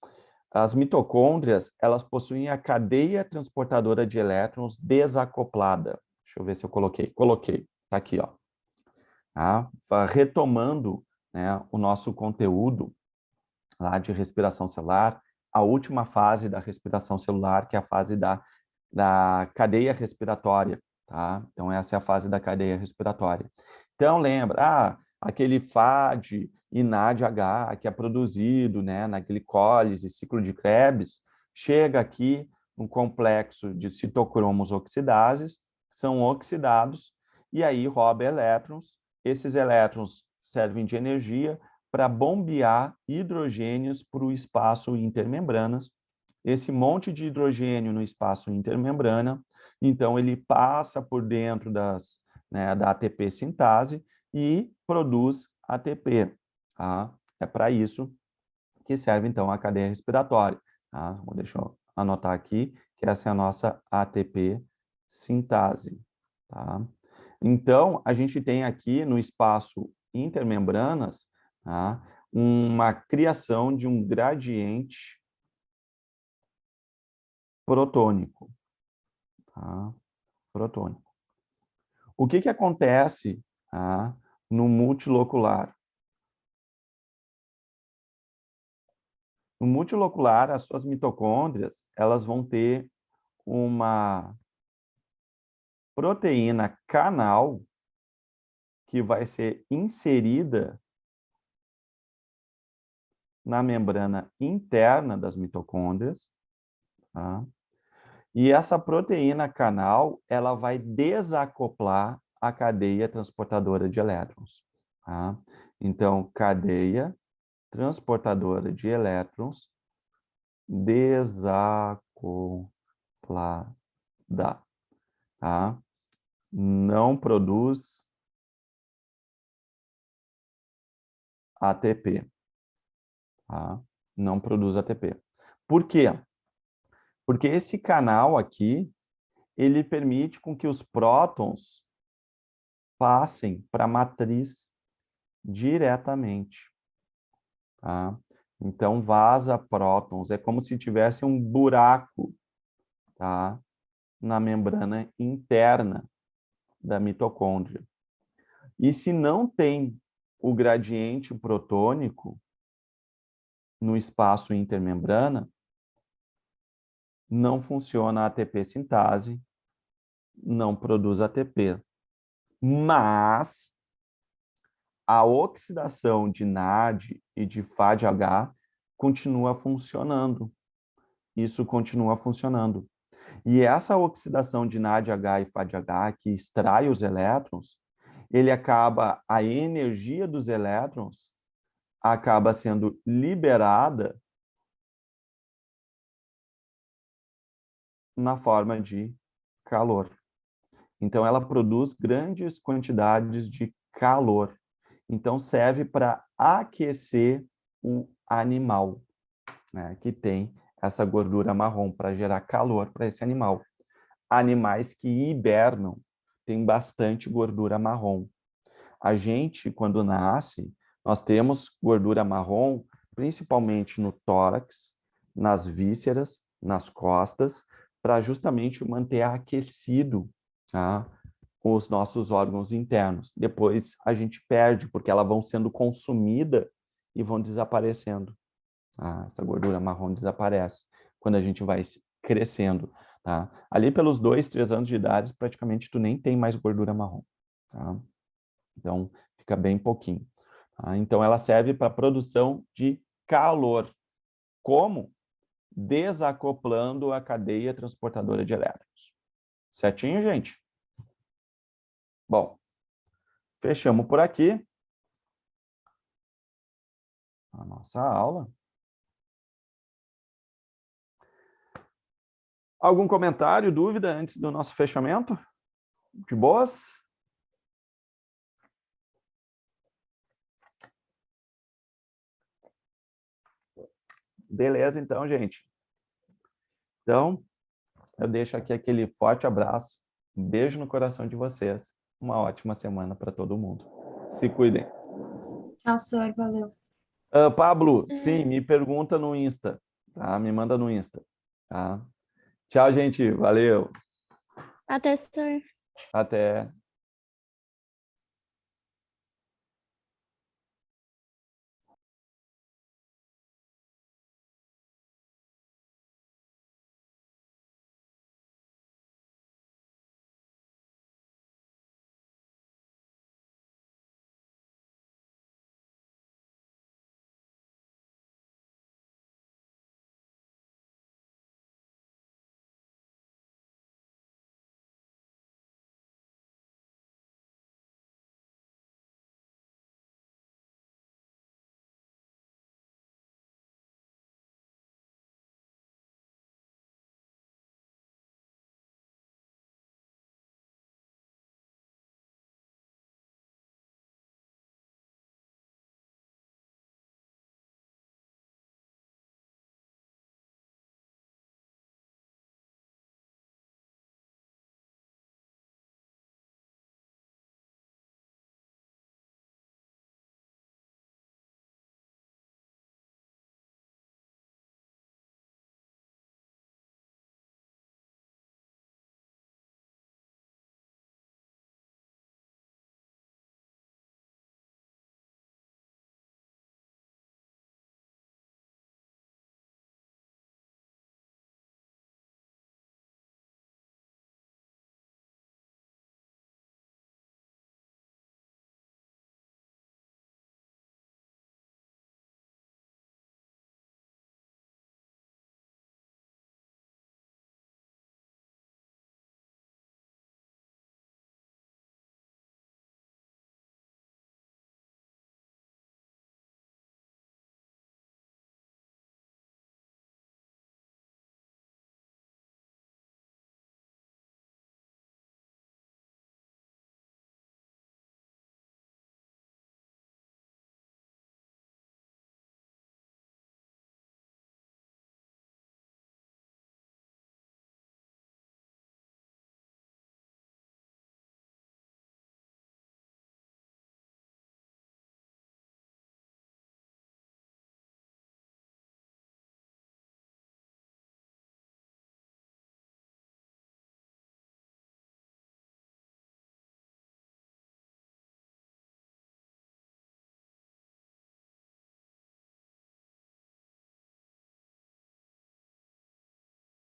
S1: As mitocôndrias, elas possuem a cadeia transportadora de elétrons desacoplada. Deixa eu ver se eu coloquei. Coloquei, tá aqui, ó. Tá? Retomando, né, o nosso conteúdo lá de respiração celular, a última fase da respiração celular, que é a fase da cadeia respiratória, tá? Então, essa é a fase da cadeia respiratória. Então, lembra, aquele FAD e NADH que é produzido, né, na glicólise, ciclo de Krebs, chega aqui um complexo de citocromos oxidases, são oxidados, e aí rouba elétrons. Esses elétrons servem de energia para bombear hidrogênios para o espaço intermembranas. Esse monte de hidrogênio no espaço intermembrana, então ele passa por dentro da ATP sintase e produz ATP. Tá? É para isso que serve, então, a cadeia respiratória. Tá? Deixa eu anotar aqui que essa é a nossa ATP sintase. Tá? Então, a gente tem aqui no espaço intermembranas, tá, uma criação de um gradiente protônico. Tá? Protônico. O que acontece, tá, no multilocular? No multilocular, as suas mitocôndrias, elas vão ter uma proteína canal que vai ser inserida na membrana interna das mitocôndrias, tá? E essa proteína canal, ela vai desacoplar a cadeia transportadora de elétrons, tá? Então, cadeia transportadora de elétrons desacoplada, tá? Não produz ATP, tá? Não produz ATP. Por quê? Porque esse canal aqui, ele permite com que os prótons passem para a matriz diretamente. Tá? Então, vaza prótons. É como se tivesse um buraco, tá, na membrana interna da mitocôndria. E se não tem o gradiente protônico no espaço intermembrana, não funciona a ATP sintase, não produz ATP. Mas a oxidação de NAD e de FADH continua funcionando. Isso continua funcionando. E essa oxidação de NADH e FADH, que extrai os elétrons, a energia dos elétrons acaba sendo liberada na forma de calor. Então, ela produz grandes quantidades de calor. Então, serve para aquecer o animal, né, que tem essa gordura marrom, para gerar calor para esse animal. Animais que hibernam têm bastante gordura marrom. A gente, quando nasce, Nós temos gordura marrom, principalmente no tórax, nas vísceras, nas costas, para justamente manter aquecido, tá, os nossos órgãos internos. Depois a gente perde, porque elas vão sendo consumidas e vão desaparecendo. Tá? Essa gordura marrom desaparece quando a gente vai crescendo. Tá? Ali pelos 2, 3 anos de idade, praticamente tu nem tem mais gordura marrom. Tá? Então, fica bem pouquinho. Tá? Então, ela serve para produção de calor. Como? Desacoplando a cadeia transportadora de elétrons. Certinho, gente? Bom, fechamos por aqui a nossa aula. Algum comentário, dúvida antes do nosso fechamento? De boas? Beleza, então, gente. Então, eu deixo aqui aquele forte abraço, um beijo no coração de vocês, uma ótima semana para todo mundo. Se cuidem.
S2: Tchau, senhor. Valeu.
S1: Pablo, sim, me pergunta no Insta, tá? Me manda no Insta, tá? Tchau, gente. Valeu.
S3: Até, senhor.
S1: Até.